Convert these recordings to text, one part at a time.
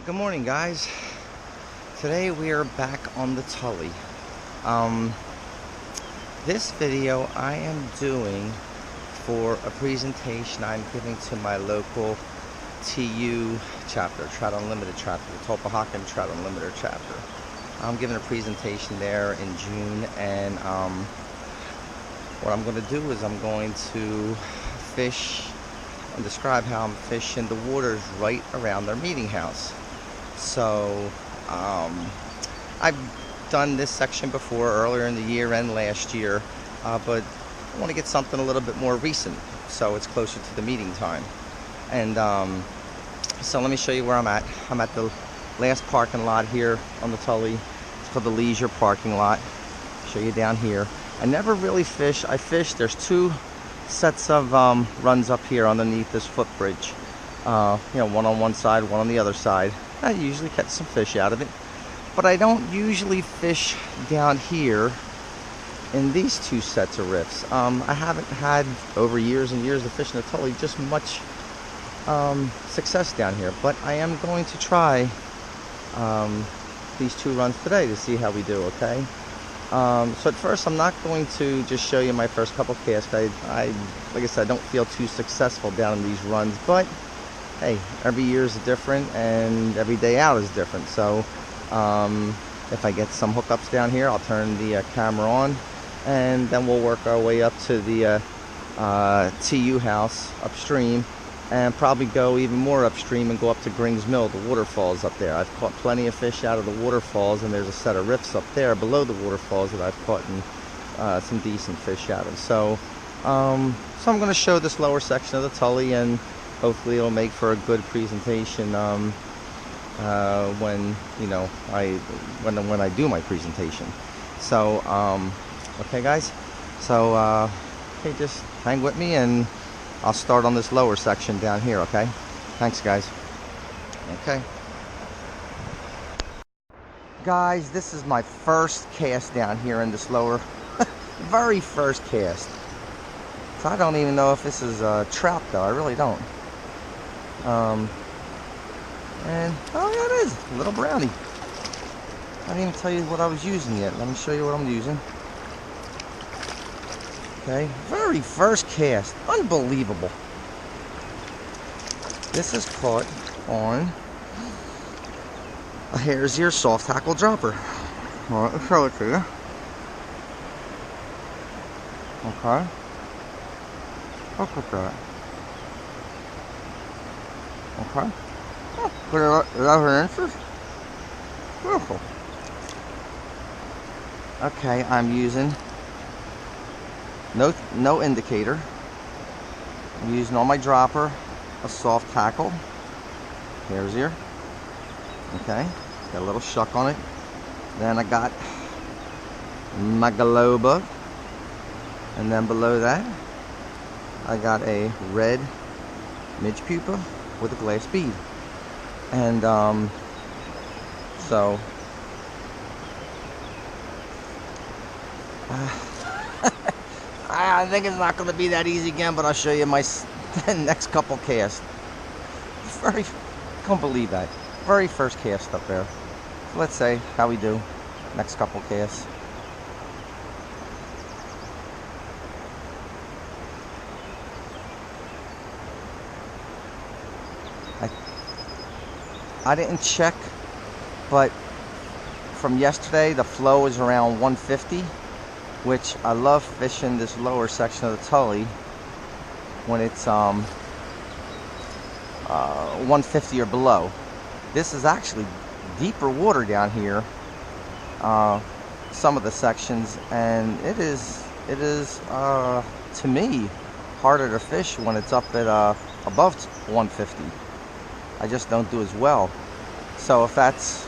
Good morning, guys. Today we are back on the Tully. This video I am doing for a presentation I'm giving to my local TU chapter, Trout Unlimited chapter, the Tulpehocken Trout Unlimited chapter. I'm giving a presentation there in June, and what I'm going to do is I'm going to fish and describe how I'm fishing the waters right around their meeting house. So I've done this section before, earlier in the year and last year, but I want to get something a little bit more recent so it's closer to the meeting time. And so let me show you where I'm at. I'm at the last parking lot here on the Tully. It's called the leisure parking lot. Show you down here. I never really fish. I fish. There's two sets of runs up here underneath this footbridge. One on one side, one on the other side. I usually catch some fish out of it, but I don't usually fish down here in these two sets of riffs. I haven't had, over years and years of fishing the Tully, just much success down here, but I am going to try these two runs today to see how we do, okay? So at first I'm not going to just show you my first couple casts. Like I said, I don't feel too successful down in these runs, but hey, every year is different and every day out is different. So if I get some hookups down here, I'll turn the camera on, and then we'll work our way up to the TU house upstream, and probably go even more upstream and go up to Grings Mill, the waterfalls up there. I've caught plenty of fish out of the waterfalls, and there's a set of riffs up there below the waterfalls that I've caught some decent fish out of. So I'm going to show this lower section of the Tully, and hopefully it'll make for a good presentation when I do my presentation. So okay, guys. So okay, just hang with me, and I'll start on this lower section down here, okay? Thanks, guys. Okay. Guys, this is my first cast down here in this lower, very first cast. So I don't even know if this is a trout, though. I really don't. And, oh yeah, it is. A little brownie. I didn't even tell you what I was using yet. Let me show you what I'm using. Okay, very first cast. Unbelievable. This is caught on a hare's ear soft tackle dropper. Alright, I'll show it to you. Okay. Look at that. Okay. Oh, put it 11 inches. Beautiful. Okay, I'm using no indicator. I'm using on my dropper a soft tackle. Hare's ear. Okay, got a little shuck on it. Then I got my glow bug, and then below that I got a red midge pupa with a glass bead. And so I think it's not going to be that easy again, but I'll show you my next couple casts. Can't believe that. Very first cast up there. So let's say how we do next couple casts. I didn't check, but from yesterday the flow is around 150, which I love fishing this lower section of the Tully when it's 150 or below. This is actually deeper water down here, some of the sections, and it is to me harder to fish when it's up at above 150. I just don't do as well. So if that's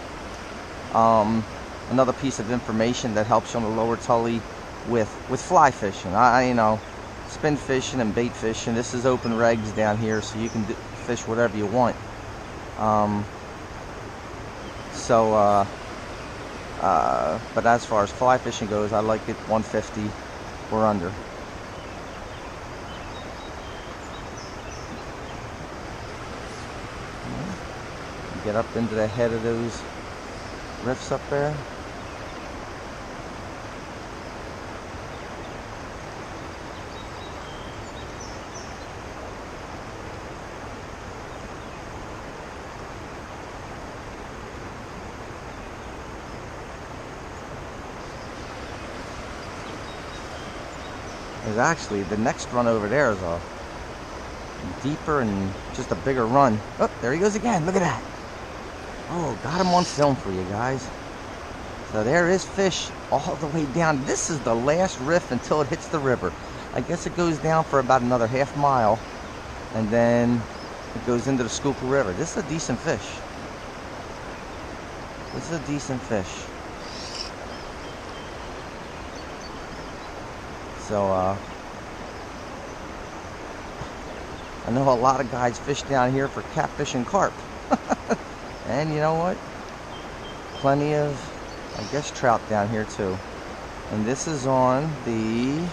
another piece of information that helps you on the lower Tully with fly fishing, spin fishing and bait fishing. This is open regs down here, so you can fish whatever you want. But as far as fly fishing goes, I like it 150 or under. get up into the head of those rifts up there. There's actually, the next run over there is a deeper and just a bigger run. Oh, there he goes again. Look at that. Oh, got him on film for you guys. So there is fish all the way down. This is the last rift until it hits the river. I guess it goes down for about another half mile, and then it goes into the Schuylkill River. This is a decent fish. This is a decent fish. So, I know a lot of guys fish down here for catfish and carp. And you know what? Plenty of, I guess, trout down here too. And this is on the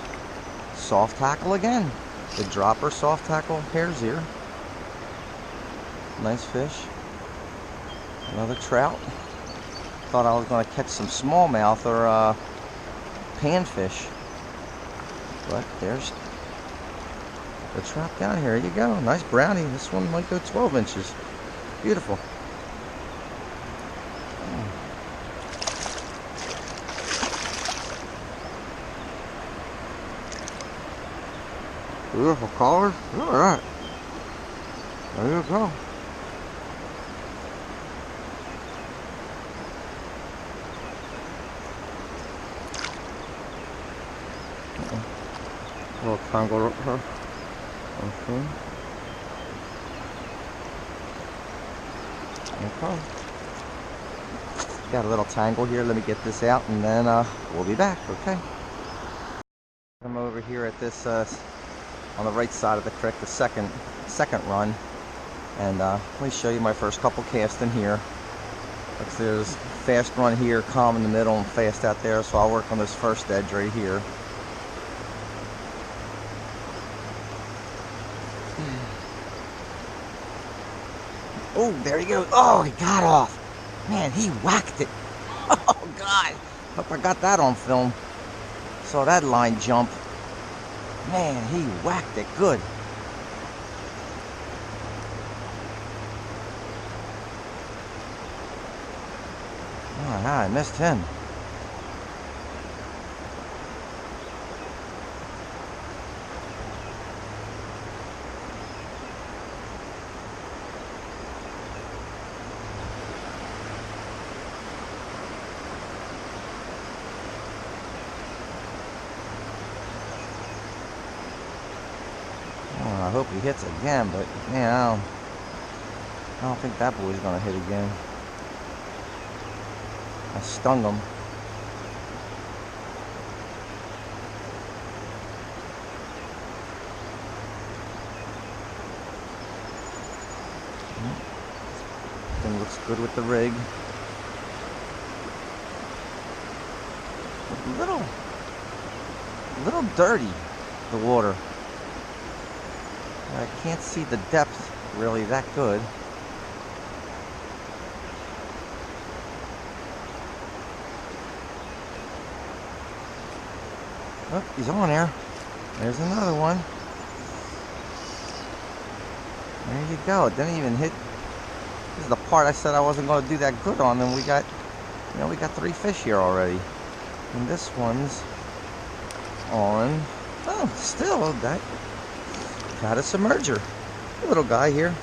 soft tackle again. The dropper soft tackle hare's ear. Nice fish. Another trout. Thought I was going to catch some smallmouth or panfish. But there's the trout down here. Here you go. Nice brownie. This one might go 12 inches. Beautiful. Beautiful color. Look at that. There you go. A little tangle up here. Okay. Okay. Got a little tangle here. Let me get this out, and then we'll be back. Okay. I'm over here at this on the right side of the creek, the second run, and let me show you my first couple casts in here. Looks there's fast run here, calm in the middle, and fast out there. So I'll work on this first edge right here. Oh, there he goes. Oh, he got off. Man, he whacked it. Oh, God. Hope I got that on film. Saw that line jump. Man, he whacked it good. Oh, I missed him. I hope he hits again, but man, I don't think that boy's gonna hit again. I stung him. Thing looks good with the rig. A little dirty, the water. I can't see the depth really that good. Oh, he's on there. There's another one. There you go. It didn't even hit. This is the part I said I wasn't going to do that good on, and we got 3 fish here already. And this one's on. Oh, still that. Got a submerger. A little guy here.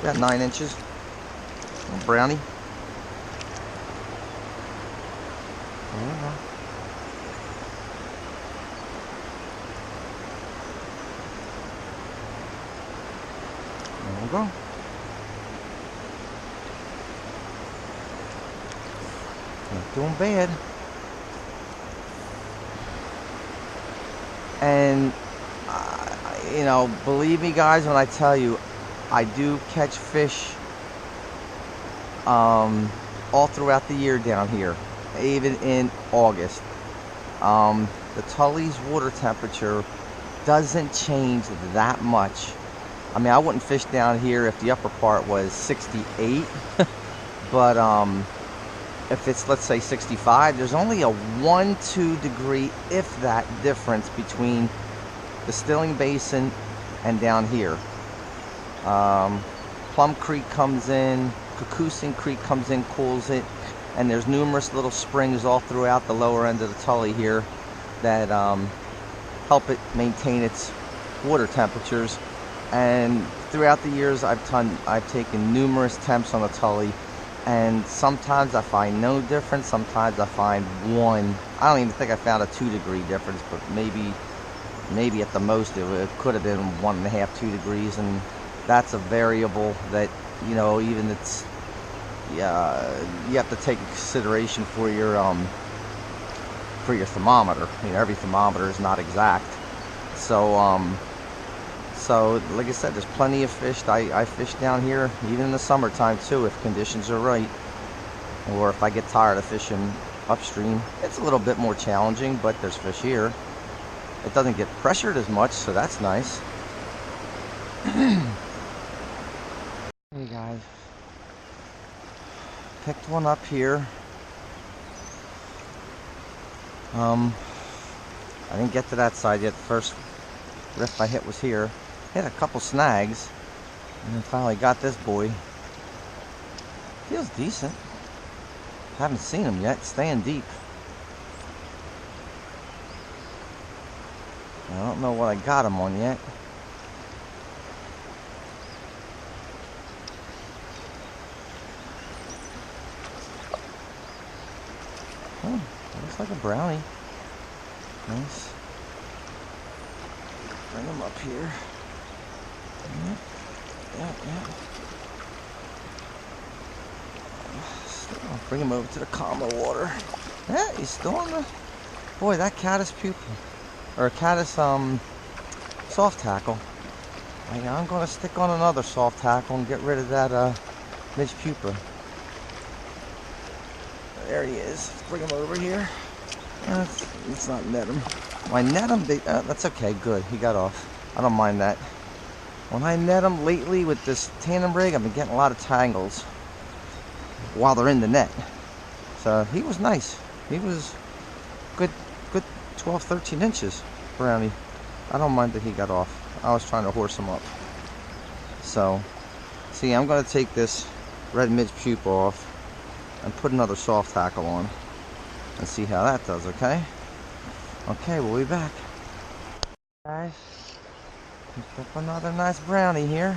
About 9 inches. Little brownie. There we go. Not doing bad. And you know, believe me guys when I tell you, I do catch fish all throughout the year down here, even in August. The Tully's water temperature doesn't change that much I mean, I wouldn't fish down here if the upper part was 68, but if it's, let's say, 65, there's only a 1-2 degree, if that, difference between the Stilling Basin and down here. Plum Creek comes in, Cocoosin Creek comes in, cools it, and there's numerous little springs all throughout the lower end of the Tully here that help it maintain its water temperatures. And throughout the years, I've taken numerous temps on the Tully, and sometimes I find no difference, sometimes I find one. I don't even think I found a 2 degree difference, but maybe at the most it could have been 1.5, 2 degrees, and that's a variable that, you know, even it's, yeah, you have to take into consideration for your thermometer. You know, every thermometer is not exact. So like I said, there's plenty of fish. I fish down here even in the summertime too, if conditions are right, or if I get tired of fishing upstream. It's a little bit more challenging, but there's fish here. It doesn't get pressured as much, so that's nice. Hey guys, picked one up here. I didn't get to that side yet. The first riff I hit was here. Hit a couple snags, and then finally got this boy. Feels decent. Haven't seen him yet. Staying deep. I don't know what I got him on yet. Oh, looks like a brownie. Nice. Bring him up here. Yeah. I'll bring him over to the calmer water. Yeah, he's still on the... Boy, that caddis pupil, or caddis soft tackle. I'm going to stick on another soft tackle and get rid of that midge pupa. There he is. Let's bring him over here. Let's not net him. When I net him, that's okay. Good, he got off. I don't mind that. When I net them lately with this tandem rig, I've been getting a lot of tangles while they're in the net. So he was nice. He was good 12, 13 inches, brownie. I don't mind that he got off. I was trying to horse him up. So, see, I'm going to take this red midge pupa off and put another soft tackle on and see how that does, okay? Okay, we'll be back. Guys. Picked up another nice brownie here.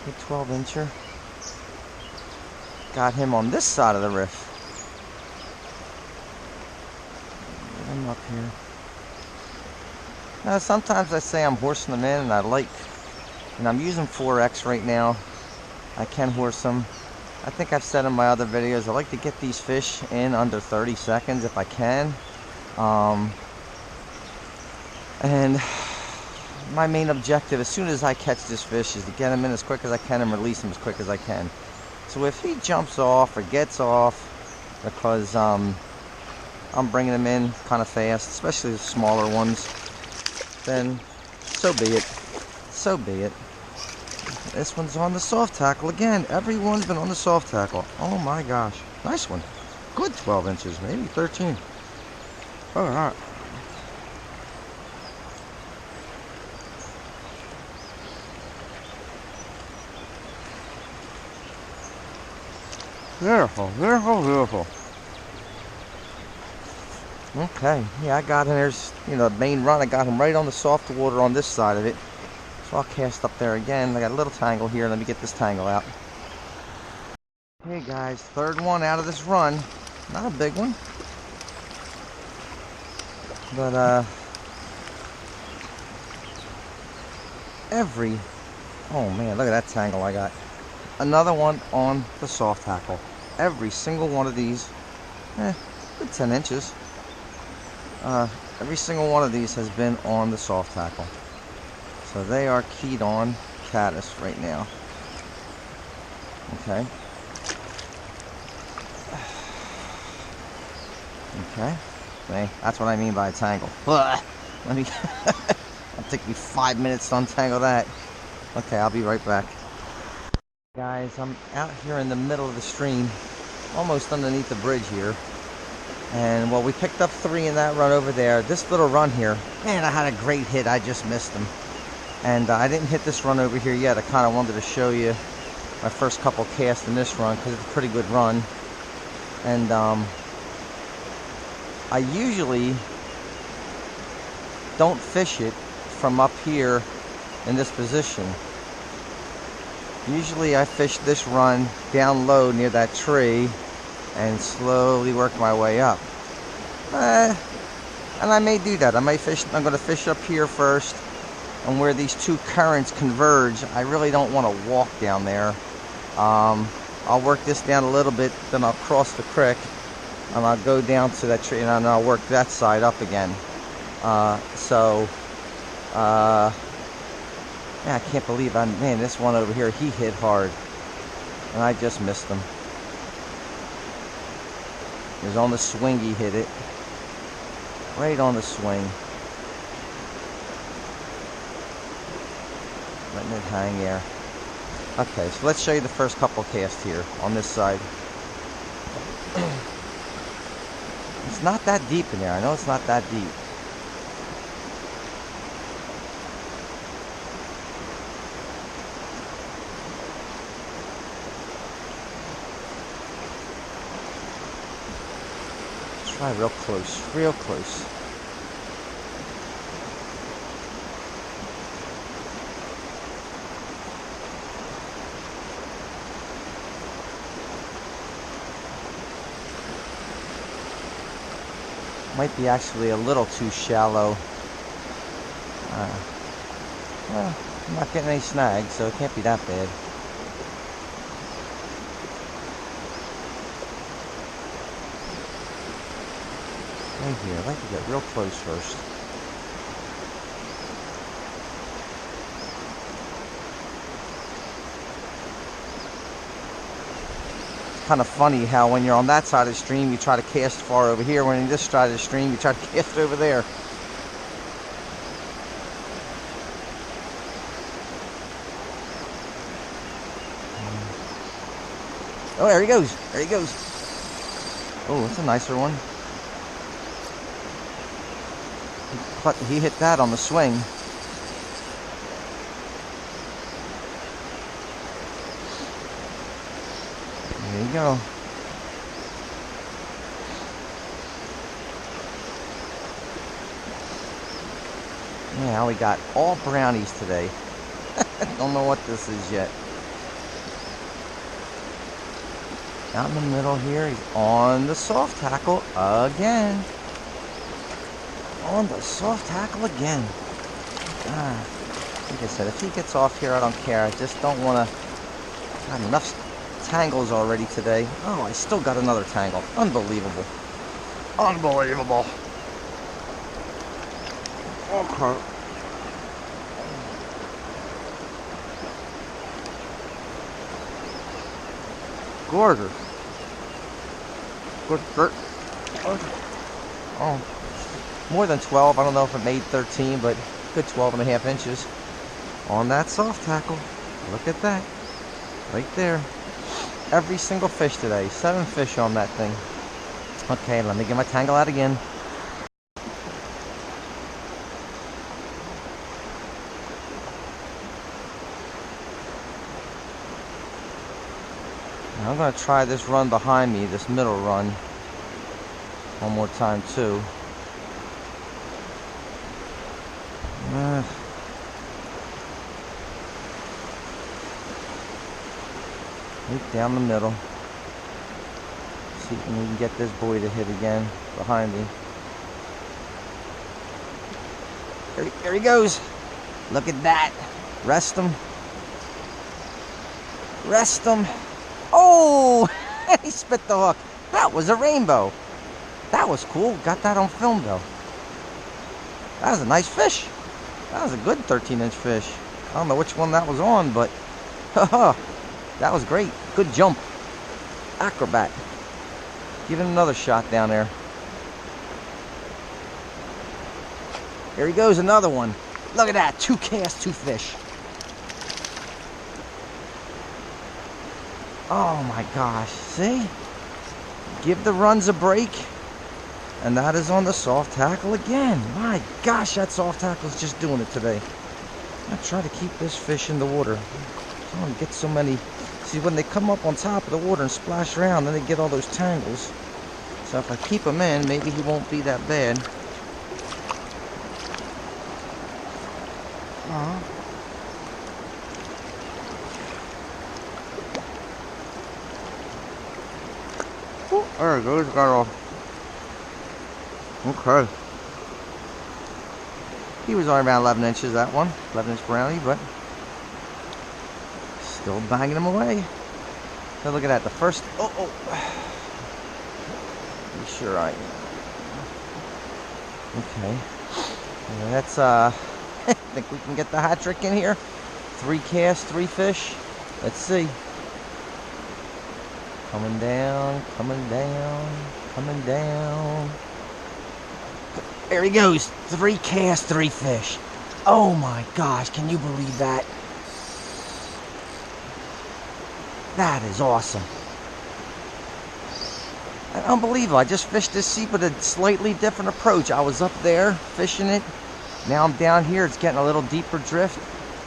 Good 12-incher. Got him on this side of the riff. Get him up here. Now, sometimes I say I'm horsing them in, and I'm using 4X right now. I can horse them. I think I've said in my other videos, I like to get these fish in under 30 seconds if I can. And my main objective, as soon as I catch this fish, is to get him in as quick as I can and release him as quick as I can. So if he jumps off or gets off because I'm bringing him in kind of fast, especially the smaller ones, then so be it. So be it. This one's on the soft tackle again. Everyone's been on the soft tackle. Oh my gosh. Nice one. Good 12 inches, maybe 13. All right. Beautiful, beautiful, beautiful. Okay, yeah, I got him. There's, the main run. I got him right on the soft water on this side of it. So I'll cast up there again. I got a little tangle here. Let me get this tangle out. Hey guys, third one out of this run. Not a big one, but oh man, look at that tangle I got. Another one on the soft tackle. Every single one of these, good 10 inches. Every single one of these has been on the soft tackle. So they are keyed on CADDIS right now. Okay. Okay. See, that's what I mean by a tangle. Let me It'll take me 5 minutes to untangle that. Okay, I'll be right back. Guys, I'm out here in the middle of the stream, almost underneath the bridge here. And well, we picked up 3 in that run over there. This little run here, man, I had a great hit. I just missed him. And I didn't hit this run over here yet. I kind of wanted to show you my first couple casts in this run because it's a pretty good run. And I usually don't fish it from up here in this position. Usually I fish this run down low near that tree and slowly work my way up. And I may do that. I'm going to fish up here first, and where these 2 currents converge, I really don't want to walk down there. I'll work this down a little bit, then I'll cross the creek, and I'll go down to that tree, and then I'll work that side up again. Yeah, I can't believe man, this one over here, he hit hard, and I just missed him. It was on the swing, he hit it. Right on the swing. Letting it hang there. Okay, so let's show you the first couple casts here on this side. It's not that deep in there. I know it's not that deep. Try real close, real close. Might be actually a little too shallow. Well, I'm not getting any snags, so it can't be that bad. Right here, I'd like to get real close first. It's kind of funny how when you're on that side of the stream, you try to cast far over here. When you're this side of the stream, you try to cast over there. Oh, there he goes. There he goes. Oh, that's a nicer one. He hit that on the swing. There you go. Yeah, we got all brownies today. Don't know what this is yet. Out in the middle here, he's on the soft tackle again. On the soft tackle again. Like I said, if he gets off here, I don't care. I just don't want to. Got enough tangles already today. Oh, I still got another tangle. Unbelievable. Unbelievable. Okay. Gorgeous. Good. Oh. More than 12. I don't know if it made 13, but good 12.5 inches on that soft tackle. Look at that. Right there. Every single fish today. 7 fish on that thing. Okay, let me get my tangle out again. Now I'm going to try this run behind me, this middle run, one more time too. Right down the middle. See if we can get this boy to hit again behind me. There he goes. Look at that. Rest him. Rest him. Oh! He spit the hook. That was a rainbow. That was cool. Got that on film though. That was a nice fish. That was a good 13-inch fish. I don't know which one that was on, but haha, that was great. Good jump. Acrobat. Give it another shot down there. Here he goes, another one. Look at that, 2 casts, 2 fish. Oh my gosh, see? Give the runs a break. And that is on the soft tackle again. My gosh, that soft tackle is just doing it today. I try to keep this fish in the water. I don't get so many. See, when they come up on top of the water and splash around, then they get all those tangles. So if I keep him in, maybe he won't be that bad. There it goes, got off. Okay. He was only around 11 inches, that one. 11-inch brownie, but still banging him away. So look at that, the first, Be sure I, okay. And that's, I think we can get the hat trick in here. 3 casts, 3 fish. Let's see. Coming down, coming down, coming down. There he goes. 3 casts, 3 fish. Oh my gosh, can you believe that? That is awesome. And unbelievable. I just fished this sea with a slightly different approach. I was up there fishing it. Now I'm down here. It's getting a little deeper drift.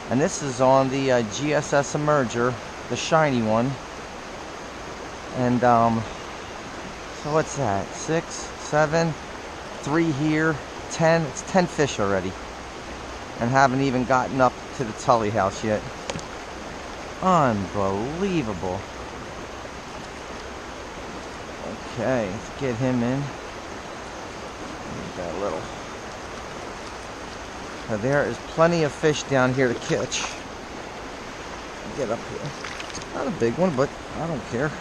And this is on the GSS Emerger, the shiny one. And so what's that? 6, 7, 3 here, 10. It's 10 fish already. And haven't even gotten up to the Tully house yet. Unbelievable. Okay, let's get him in. Got a little. Now there is plenty of fish down here to catch. Get up here. Not a big one, but I don't care.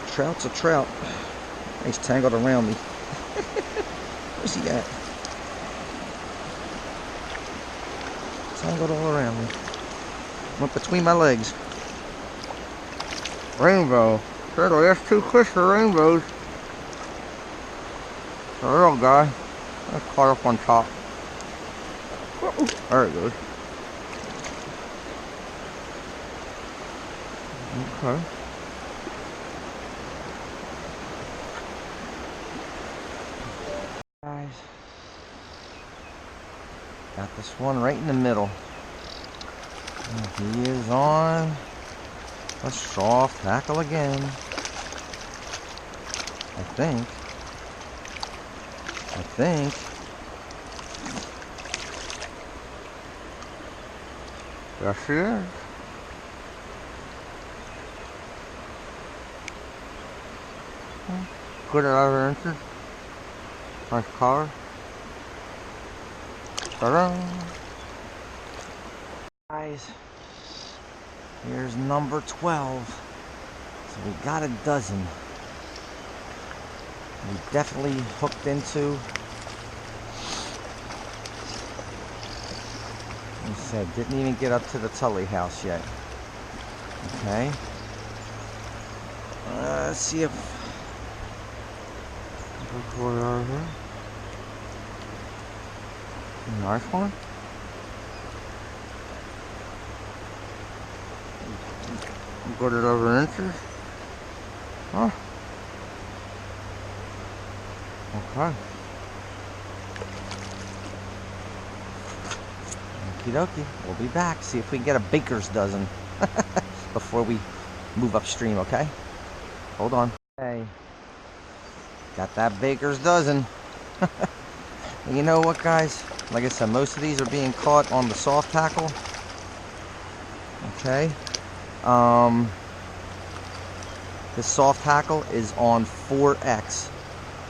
Trout's a trout. He's tangled around me. Where's he at? Tangled all around me. Went between my legs. Rainbow. They're the last 2 fish for rainbows. The little guy. That's caught up on top. There it goes. Okay. Guys. Got this one right in the middle. And he is on a soft tackle again. I think. There she is. Good at other inches. Nice color. Ta-da! Guys, here's number 12. So we got a dozen. We definitely hooked into. He said, didn't even get up to the Tully house yet. Okay. Let's see if. Nice one. Got it over inches. Huh? Okay. Okie dokie. We'll be back. See if we can get a baker's dozen before we move upstream, okay? Hold on. Okay. Got that baker's dozen. You know what, guys? Like I said, most of these are being caught on the soft tackle. Okay. This soft tackle is on 4X.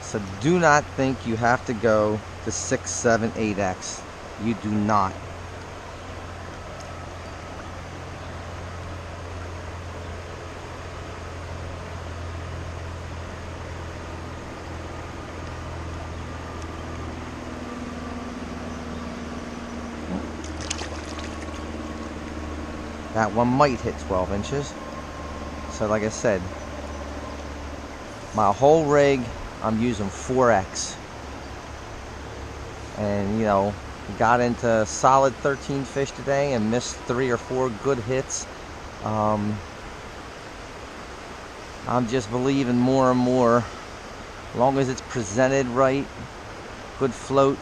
So do not think you have to go to 6, 7, 8X. You do not. That one might hit 12 inches. So like I said, my whole rig, I'm using 4X. And you know, Got into solid 13 fish today and missed 3 or 4 good hits. I'm just believing more and more, as long as it's presented right, good float.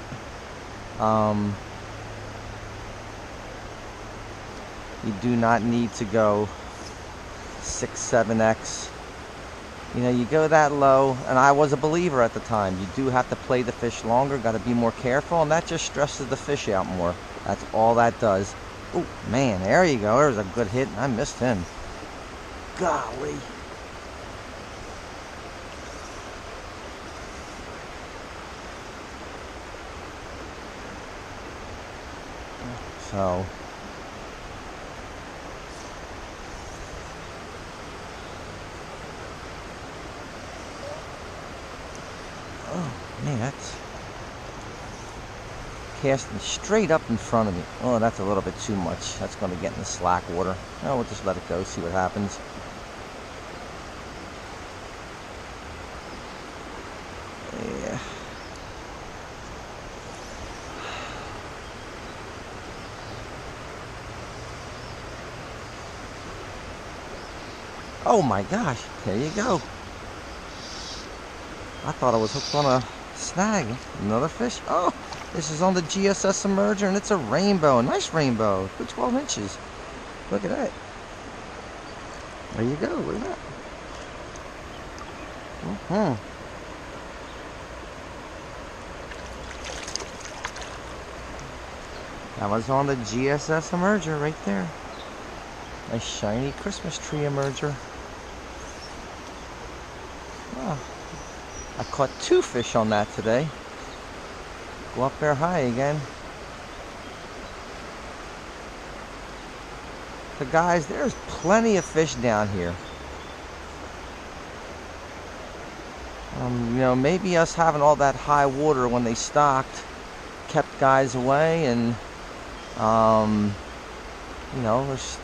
You do not need to go 6, 7x. You know, you go that low, and I was a believer at the time. You do have to play the fish longer, got to be more careful, and that just stresses the fish out more. That's all that does. Oh, man, there you go. There's a good hit, and I missed him. Golly. So... oh, man, that's casting straight up in front of me. Oh, that's a little bit too much. That's going to get in the slack water. Oh, we'll just let it go, see what happens. Yeah. Oh my gosh, there you go. I thought I was hooked on a snag. Another fish. Oh, this is on the GSS emerger, and it's a rainbow. A nice rainbow. Good 12 inches. Look at that. There you go. Look at that. That was on the GSS emerger right there. Nice shiny Christmas tree emerger. Oh. I caught 2 fish on that today. Go up there high again. So guys, there's plenty of fish down here. You know, maybe us having all that high water when they stocked kept guys away, and you know, there's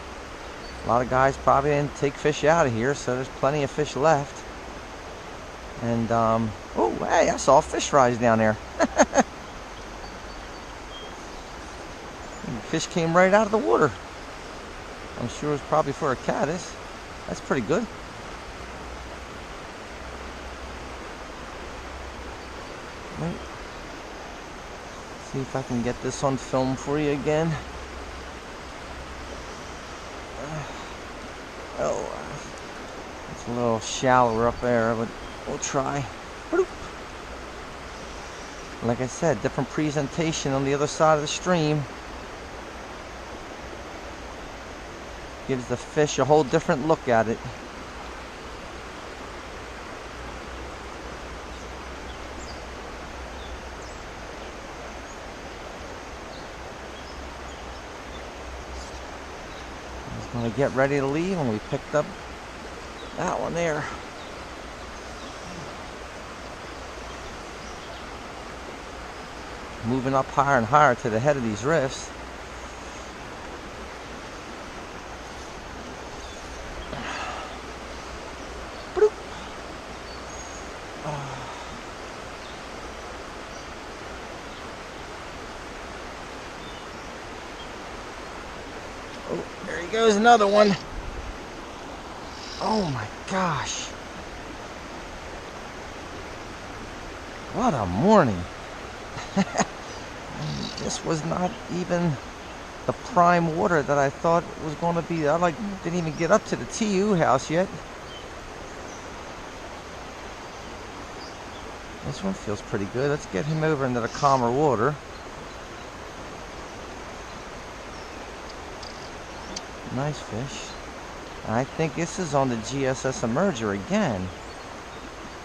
a lot of guys probably didn't take fish out of here, so there's plenty of fish left. And, oh, hey, I saw a fish rise down there. Fish came right out of the water. I'm sure it was probably for a caddis. That's pretty good. Right. See if I can get this on film for you again. Oh, it's a little shallower up there, but we'll try. Bloop. Like I said, different presentation on the other side of the stream. Gives the fish a whole different look at it. I was going to get ready to leave, and we picked up that one there. Moving up higher and higher to the head of these rifts. Oh, there he goes, another one. Oh my gosh. What a morning. This was not even the prime water that I thought it was going to be. I didn't even get up to the TU house yet. This one feels pretty good. Let's get him over into the calmer water. Nice fish. I think this is on the GSS emerger again,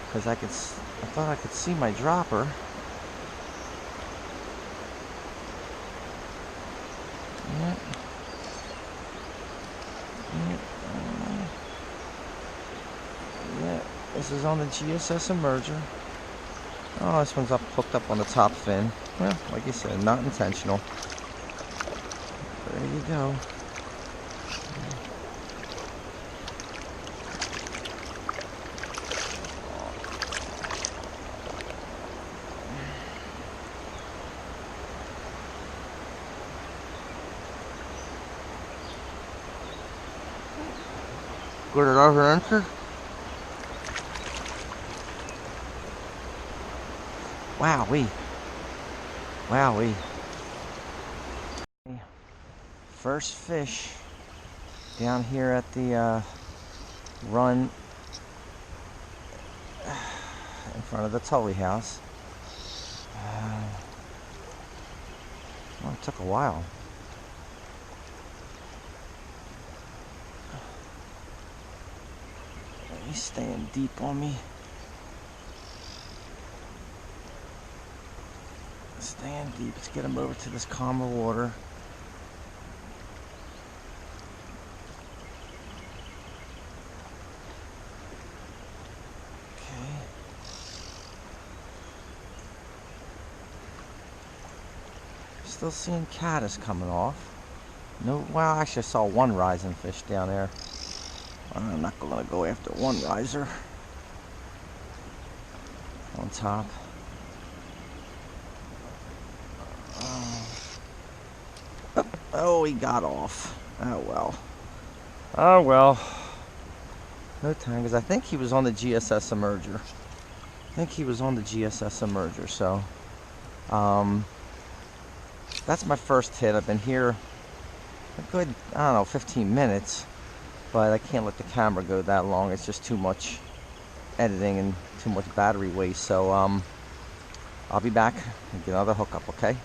because I thought I could see my dropper. Yeah, this is on the GSS emerger. Oh, this one's hooked up on the top fin. Well, like you said, not intentional. There you go. Good 11 inches. Wowee. Wowee. First fish down here at the run in front of the Tully house. Well, it took a while. He's staying deep on me. Staying deep. Let's get him over to this calmer water. Okay. Still seeing caddis coming off. No, well, actually I saw one rising fish down there. I'm not going to go after one riser on top. Oh, he got off. Oh well. Oh well. No tangles. I think he was on the GSS emerger. So that's my first hit. I've been here a good, I don't know, 15 minutes. But I can't let the camera go that long. It's just too much editing and too much battery waste. So I'll be back and get another hookup, okay?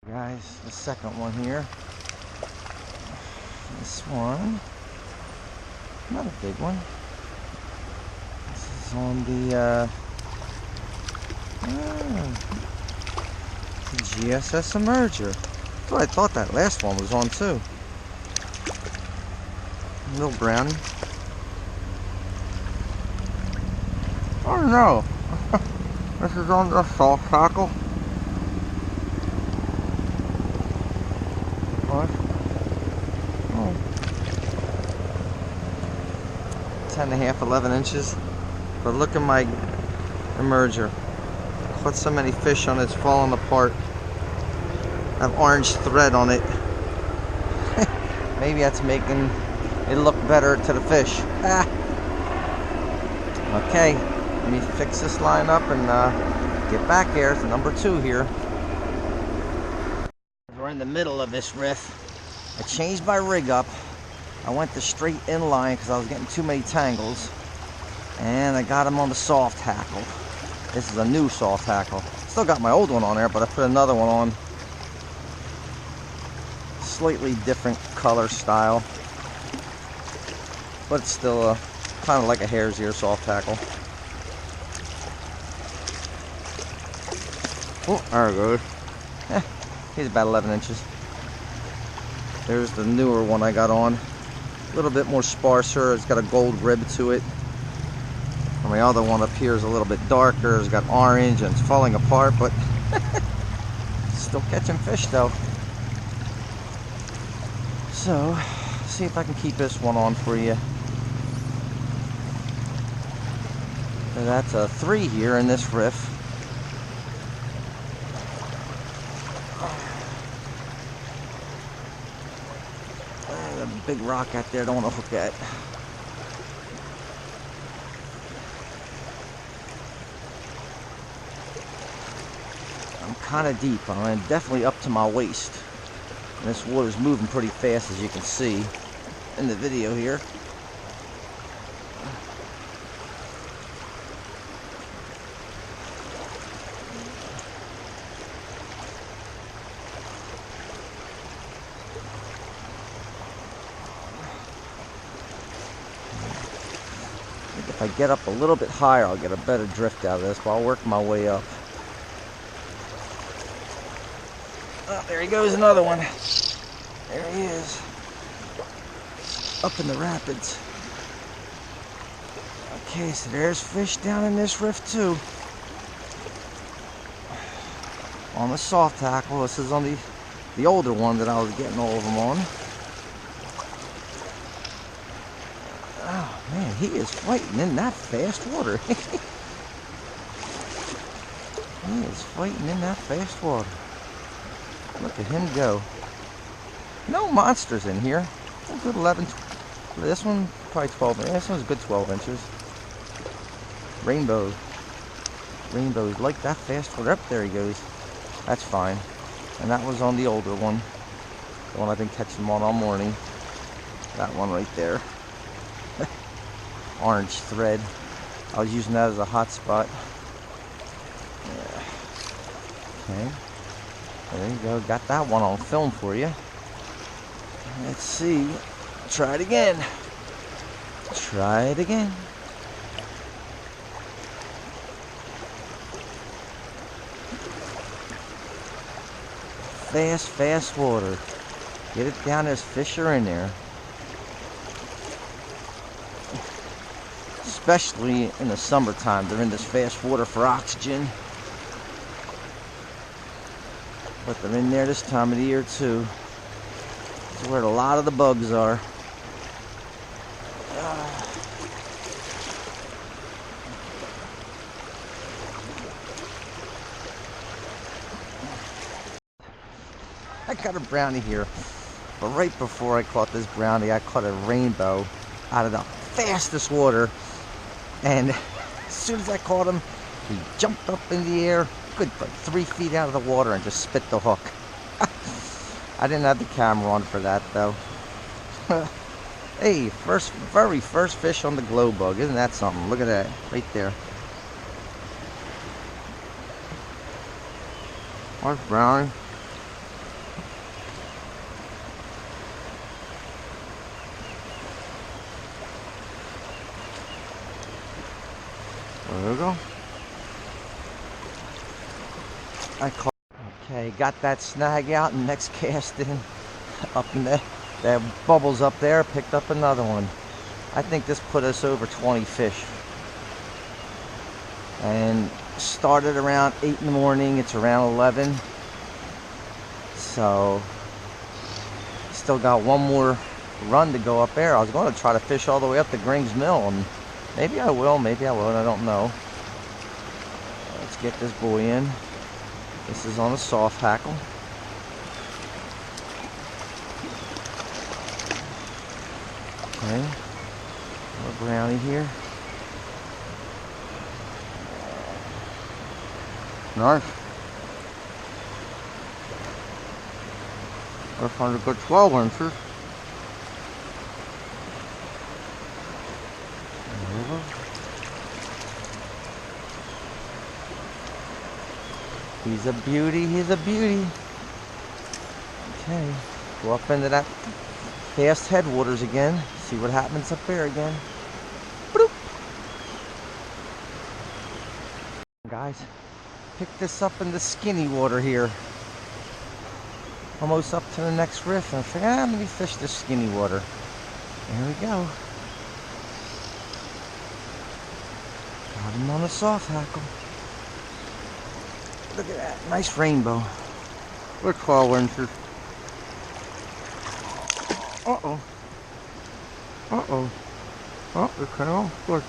Guys, the second one here. This one, not a big one. This is on the GSS emerger. I thought that last one was on too. Little brownie. Oh no, this is on the soft hackle. What? Oh. 10.5, 11 inches. But look at my emerger. Caught so many fish on it, it's falling apart. I have orange thread on it. Maybe that's making it look better to the fish. Ah. Okay, let me fix this line up and get back here. It's number 2 here. We're in the middle of this riff. I changed my rig up. I went the straight inline because I was getting too many tangles. And I got him on the soft hackle. This is a new soft hackle. Still got my old one on there, but I put another one on. Slightly different color style. But it's still kind of like a hare's ear soft hackle. Oh, there it goes. He's about 11 inches. There's the newer one I got on. A little bit more sparser. It's got a gold rib to it. And my other one up here is a little bit darker. It's got orange and it's falling apart, but still catching fish though. So, see if I can keep this one on for you. So that's a 3 here in this riff. A big rock out there, I don't want to hook at. I'm kind of deep. I'm definitely up to my waist. And this water's moving pretty fast, as you can see in the video here. If I get up a little bit higher, I'll get a better drift out of this, but I'll work my way up. Oh, there he goes, another one. There he is. Up in the rapids. Okay, so there's fish down in this rift too. On the soft tackle. This is on the older one that I was getting all of them on. Oh man, he is fighting in that fast water. He is fighting in that fast water. Look at him go. No monsters in here. A good 11, This one, probably 12 inches. This one's a good 12 inches. Rainbow. Rainbows like that fast water. Up there he goes. That's fine. And that was on the older one. The one I've been catching them on all morning. That one right there. Orange thread. I was using that as a hot spot. Yeah. Okay. There you go. Got that one on film for you. Let's see. Try it again. Try it again. Fast, fast water. Get it down, there's fish are in there. Especially in the summertime, they're in this fast water for oxygen. But they're in there this time of the year too. It's where a lot of the bugs are. I got a brownie here, but right before I caught this brownie, I caught a rainbow out of the fastest water, and as soon as I caught him, he jumped up in the air, good like 3 feet out of the water, and just spit the hook. I didn't have the camera on for that though. Hey, very first fish on the glow bug, isn't that something? Look at that, right there. Where's brownie? There we go. Okay, got that snag out, and next cast in, up in the bubbles up there, picked up another one. I think this put us over 20 fish. And started around 8 in the morning, it's around 11. So, still got one more run to go up there. I was going to try to fish all the way up to Grings Mill, and maybe I will, maybe I won't, I don't know. Let's get this boy in. This is on a soft hackle. Okay, more brownie here. Nice. I found a good 12 inches. He's a beauty, he's a beauty. Okay, go up into that fast headwaters again. See what happens up there again. Bloop. Guys, pick this up in the skinny water here. Almost up to the next riff. And I figured, let me fish this skinny water. There we go. Got him on a soft hackle. Look at that, nice rainbow. We're 12 inches. Uh-oh. Uh-oh. Oh, it came off. Good.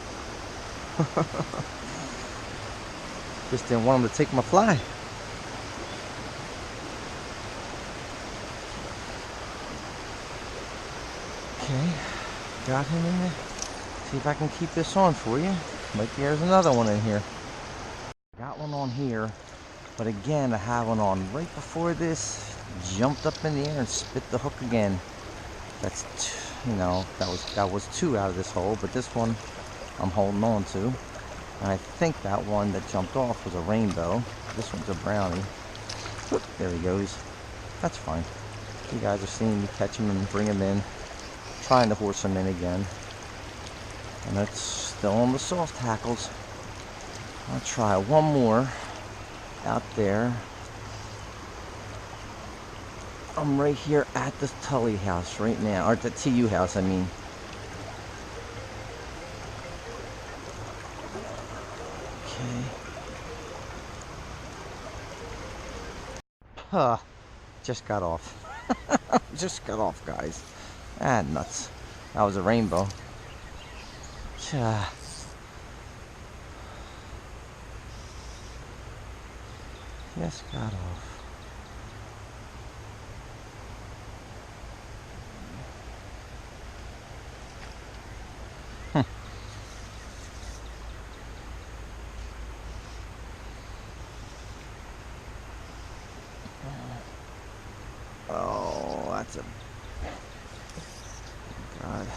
Just didn't want him to take my fly. Okay, got him in there. See if I can keep this on for you. Like there's another one in here. Got one on here. But again, I have one on right before this, jumped up in the air and spit the hook again. That's, you know, that was 2 out of this hole, but this one I'm holding on to. And I think that one that jumped off was a rainbow. This one's a brownie. Oop, there he goes. That's fine. You guys are seeing me catch him and bring him in. Trying to horse him in again. And it's still on the soft hackles. I'll try one more. Out there. I'm right here at the Tully house right now, or at the TU house, I mean. Okay. Huh. Just got off. Just got off, guys. Ah, nuts. That was a rainbow. Just got off. That's a... God.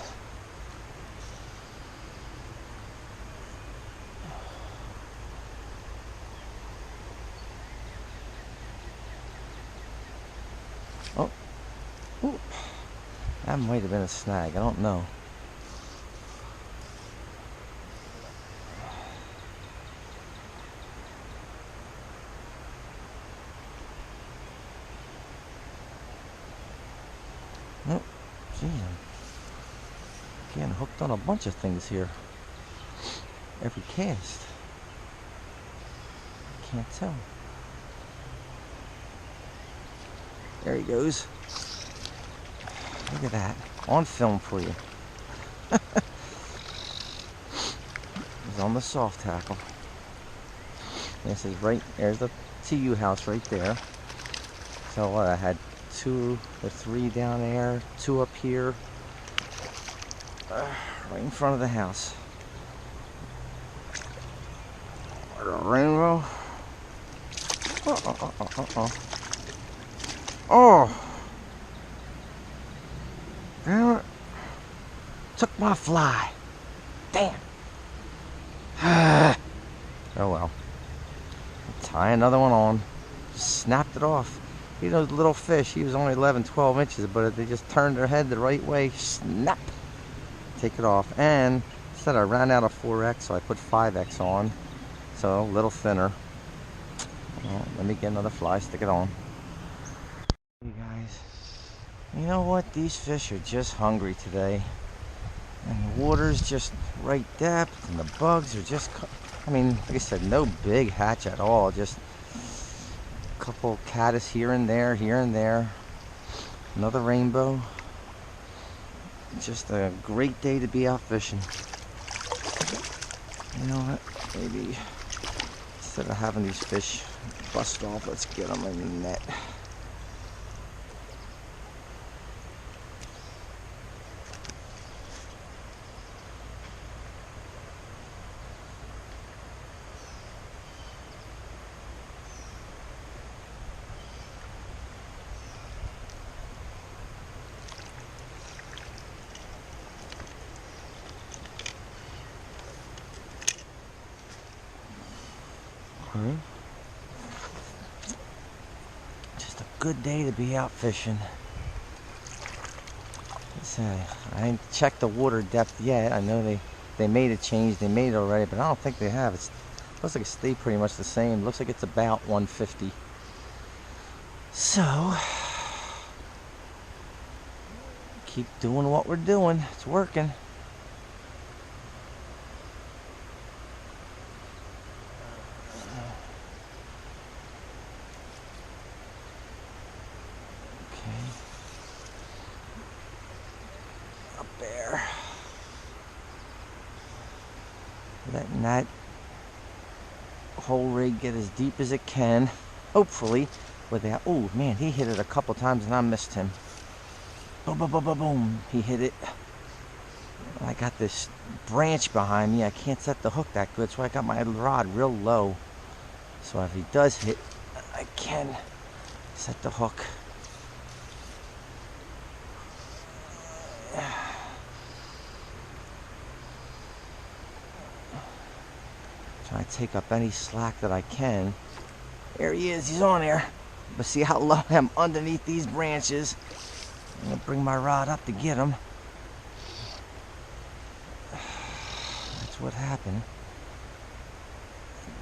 Oh. Ooh. That might have been a snag. I don't know. Oh, gee, I'm getting hooked on a bunch of things here. Every cast. Can't tell. There he goes. Look at that. On film for you. He's on the soft tackle. This is right, there's the TU house right there. So what, I had 2 or 3 down there, 2 up here, right in front of the house. A rainbow. Oh! Damn it. Took my fly. Damn. Oh well. Tie another one on. Just snapped it off. You know, the little fish, he was only 11, 12 inches, but they just turned their head the right way. Snap. Take it off. And instead I ran out of 4X, so I put 5X on. So a little thinner. Well, let me get another fly, stick it on. Hey guys, you know what? These fish are just hungry today. And the water's just right depth, and the bugs are just, I mean, like I said, no big hatch at all. Just a couple caddis here and there, Another rainbow. Just a great day to be out fishing. You know what? Maybe instead of having these fish bust off, let's get them in the net. Just a good day to be out fishing. I ain't checked the water depth yet. I know they made a change. They made it already, but I don't think they have. It looks like it stayed pretty much the same. Looks like it's about 150. So keep doing what we're doing. It's working. There. Letting that whole rig get as deep as it can, hopefully, without, oh man, he hit it a couple times and I missed him. Boom, boom, boom, boom, boom. He hit it. I got this branch behind me. I can't set the hook that good, so I got my rod real low. So if he does hit, I can set the hook. Trying to take up any slack that I can. There he is, he's on there. But see how low I am underneath these branches. I'm gonna bring my rod up to get him. That's what happened.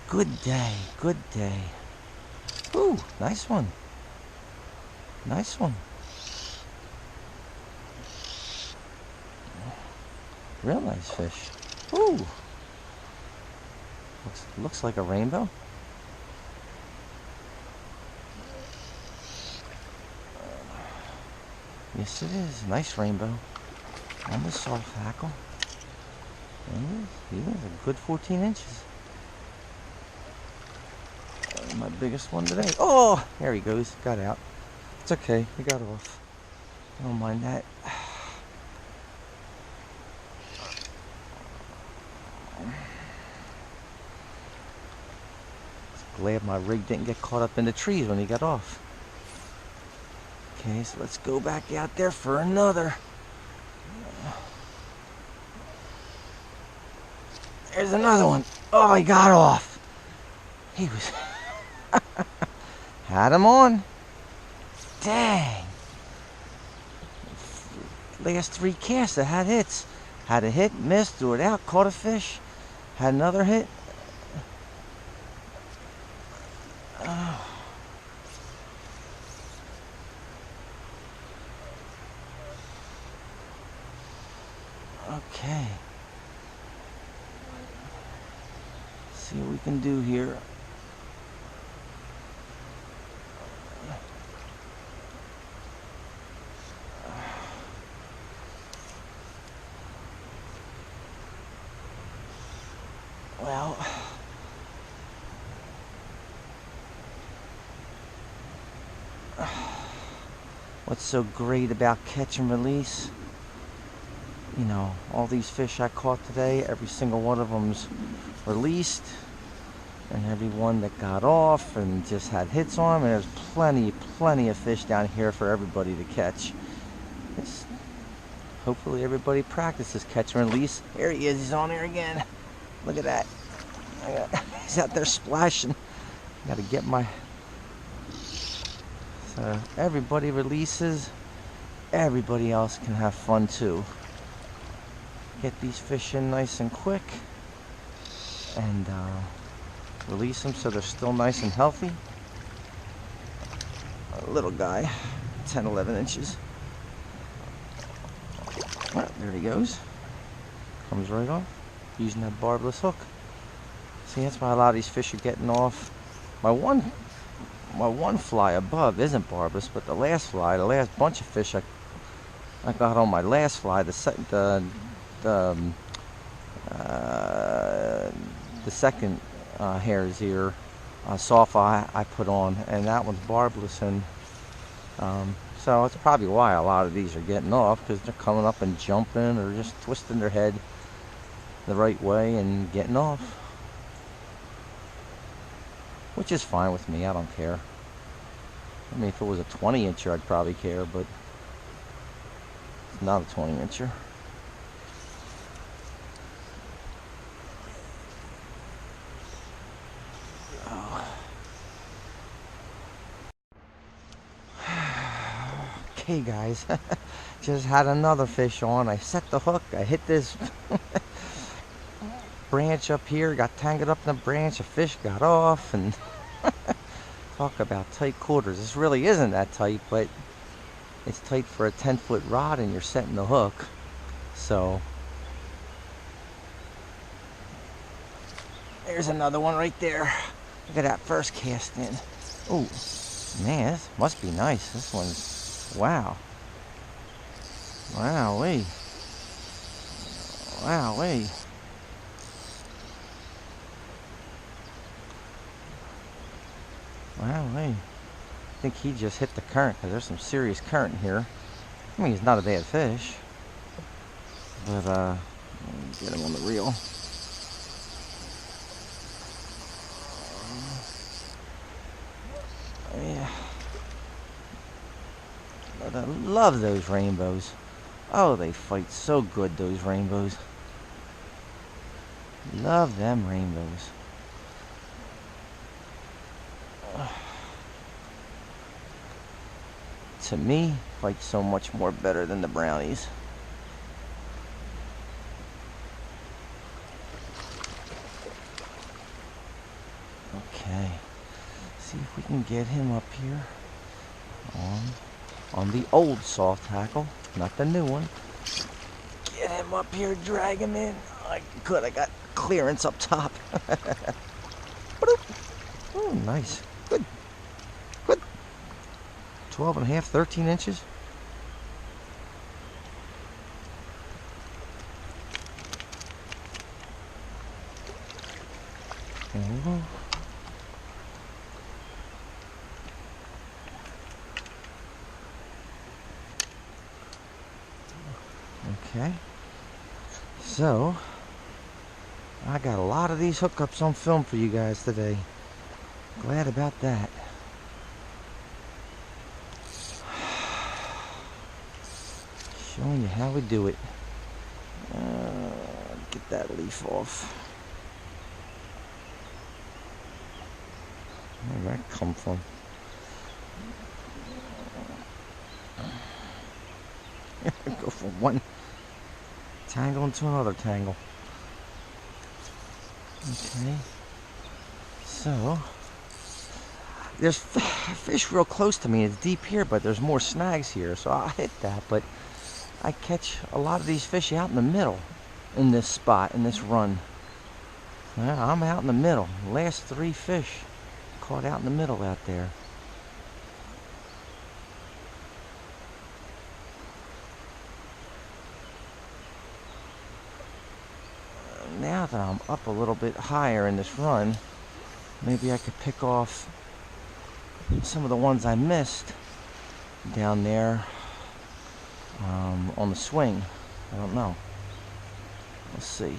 Good day, good day. Ooh, nice one. Nice one. Real nice fish. Ooh. Looks like a rainbow. Yes, it is. Nice rainbow. On the soft hackle. He is a good 14 inches. My biggest one today. Oh, there he goes. Got out. It's okay. He got off. I don't mind that. Glad my rig didn't get caught up in the trees when he got off. Okay, so let's go back out there for another. There's another one. Oh, he got off. He was... Had him on. Dang. Last 3 casts I had hits. Had a hit, missed, threw it out, caught a fish. Had another hit. Oh. Okay. See what we can do here. Well, what's so great about catch and release? You know, all these fish I caught today, every single one of them's released, and every one that got off and just had hits on them, and there's plenty of fish down here for everybody to catch. Hopefully everybody practices catch and release. Here he is, he's on there again. Look at that. He's out there splashing. Gotta get my... So everybody releases, everybody else can have fun too. Get these fish in nice and quick and release them so they're still nice and healthy. A little guy, 10, 11 inches. Well, there he goes. Comes right off using that barbless hook. See, that's why a lot of these fish are getting off. My one fly above isn't barbless, but the last bunch of fish I got on my last fly, the second hare's ear sawfly I put on, and that one's barbless, and so it's probably why a lot of these are getting off, because they're coming up and jumping or just twisting their head the right way and getting off, which is fine with me. I don't care. I mean, if it was a 20-incher, I'd probably care, but it's not a 20-incher. Okay, guys, just had another fish on. I set the hook. I hit this branch up here, got tangled up in the branch. A fish got off, and talk about tight quarters. This really isn't that tight, but it's tight for a 10-foot rod, and you're setting the hook. So there's another one right there. Look at that first cast in. Oh man, this must be nice. This one's, wow. Wowee. Wowee. Wowee. I think he just hit the current, because there's some serious current here. I mean, he's not a bad fish, but get him on the reel. Yeah. But I love those rainbows. Oh, they fight so good, those rainbows. Love them rainbows. To me, fight so much more better than the brownies. Okay, see if we can get him up here on the old soft hackle, not the new one. Get him up here, drag him in. I got clearance up top. Oh, nice. Good. Good. 12 and a half, 13 inches. Okay, so I got a lot of these hookups on film for you guys today. Glad about that. Showing you how we do it. Get that leaf off. Where did that come from? Go from one tangle into another tangle. Okay. So, there's fish real close to me. It's deep here, but there's more snags here, so I'll hit that. But I catch a lot of these fish out in the middle, in this spot, in this run. Well, I'm out in the middle. Last 3 fish caught out in the middle out there. Now that I'm up a little bit higher in this run, maybe I could pick off some of the ones I missed down there on the swing. I don't know. Let's see.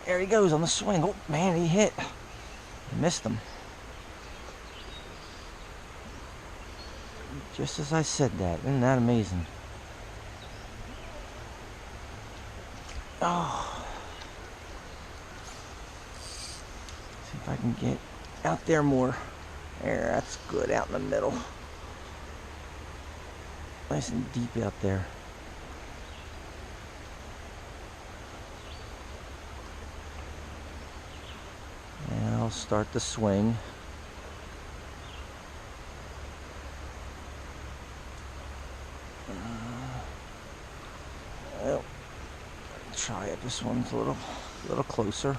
There he goes on the swing. Oh man, he hit. I missed him. Just as I said that. Isn't that amazing? Oh. See if I can get out there more. There, that's good, out in the middle. Nice and deep out there. And I'll start the swing. Well, try it. This one's a little closer.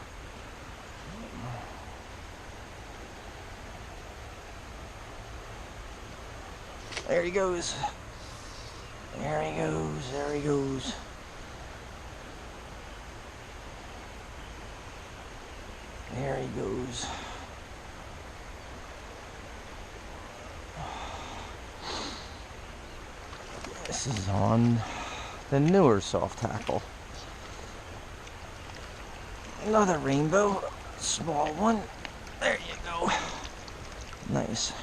There he goes. There he goes. There he goes. There he goes. This is on the newer soft hackle. Another rainbow, small one. There you go. Nice.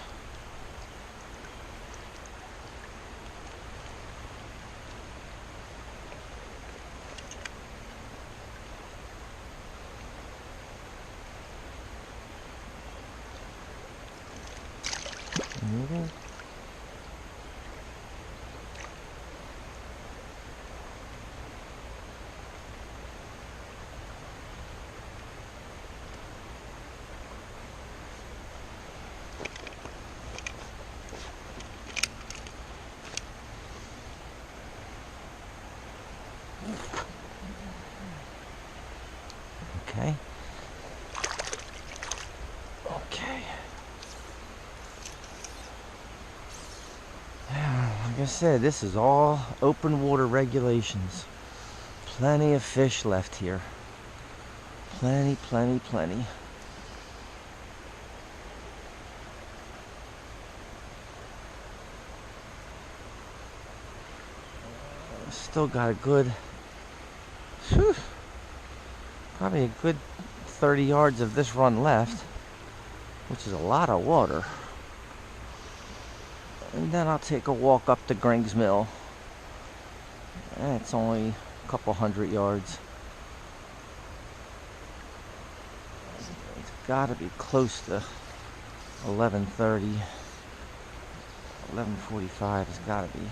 Okay. Okay. Like I said, this is all open water regulations. Plenty of fish left here. Plenty, plenty, plenty. Still got a good, probably a good 30 yards of this run left, which is a lot of water. And then I'll take a walk up to Gring's Mill. And it's only a couple 100 yards. It's got to be close to 11:30. 11:45 has got to be.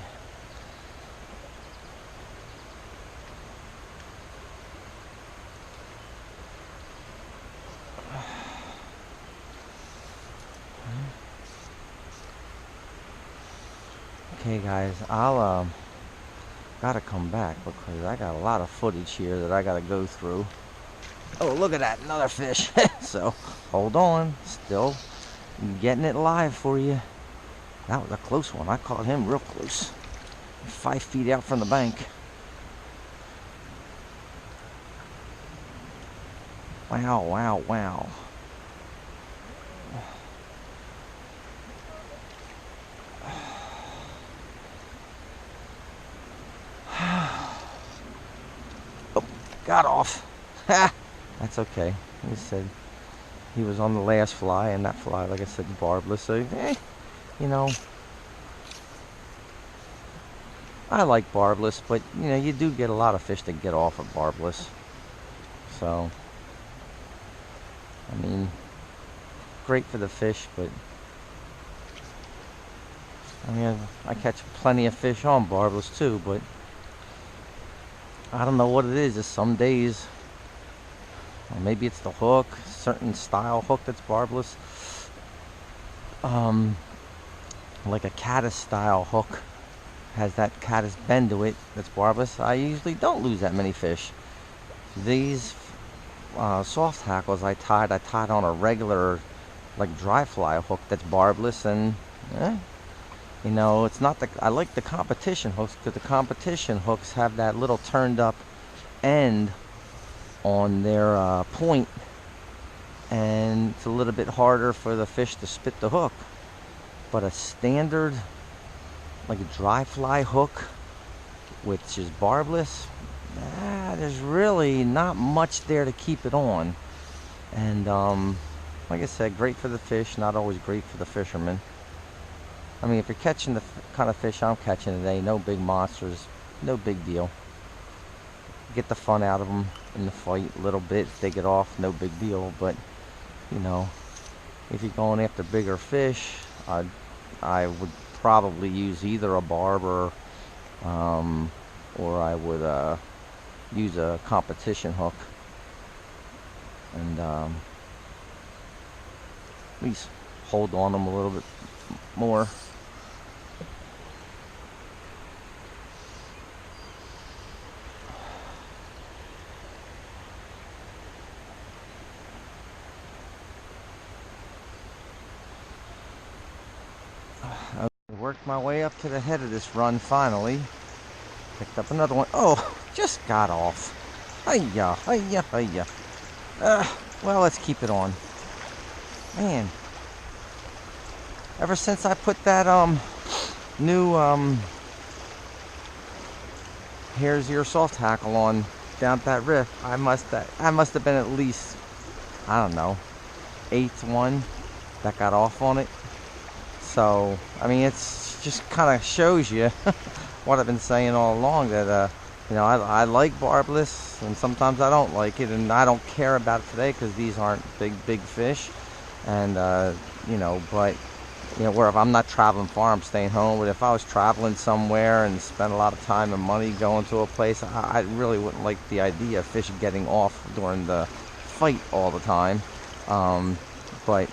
Okay guys, I'll gotta come back because I got a lot of footage here that I gotta go through. Oh, look at that, another fish. So hold on, still getting it live for you. That was a close one. I caught him real close, 5 feet out from the bank. Wow, wow, wow. Got off. That's okay. He said he was on the last fly, and that fly, like I said, barbless. So, you know, I like barbless, but you know, you do get a lot of fish that get off of barbless. So, I mean, great for the fish, but I mean, I catch plenty of fish on barbless too, but I don't know what it is. Just some days, or maybe it's the hook, certain style hook that's barbless. Like a caddis style hook has that caddis bend to it that's barbless. I usually don't lose that many fish. These soft hackles I tied on a regular like dry fly hook that's barbless, and you know, it's not the, I like the competition hooks because the competition hooks have that little turned up end on their point, and it's a little bit harder for the fish to spit the hook. But a standard like a dry fly hook, which is barbless, there's really not much there to keep it on. And like I said, great for the fish, not always great for the fishermen. I mean, if you're catching the kind of fish I'm catching today, no big monsters, no big deal. Get the fun out of them in the fight a little bit. If they get off, no big deal. But you know, if you're going after bigger fish, I would probably use either a barb or I would use a competition hook, and at least hold on them a little bit more. I worked my way up to the head of this run finally. Picked up another one. Oh, just got off. Hiya, hiya, hiya. Well, let's keep it on. Man, ever since I put that new hare's ear soft hackle on down at that rift, I must have been at least, I don't know, 8th one that got off on it. So I mean, it's just kind of shows you what I've been saying all along, that you know, I like barbless, and sometimes I don't like it, and I don't care about it today because these aren't big fish. And you know, but you know, where if I'm not traveling far, I'm staying home. But if I was traveling somewhere and spent a lot of time and money going to a place, I really wouldn't like the idea of fish getting off during the fight all the time. But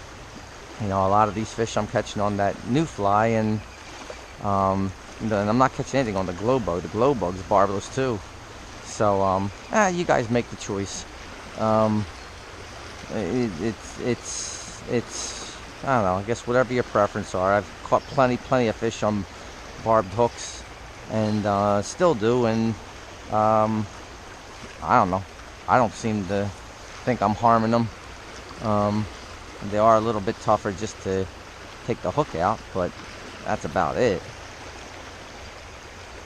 you know, a lot of these fish I'm catching on that new fly, and and I'm not catching anything on the glow bug. The glow bug's barbless too. So you guys make the choice. It's I don't know, I guess whatever your preference are. I've caught plenty of fish on barbed hooks, and still do, and I don't know, I don't seem to think I'm harming them. They are a little bit tougher just to take the hook out, but that's about it.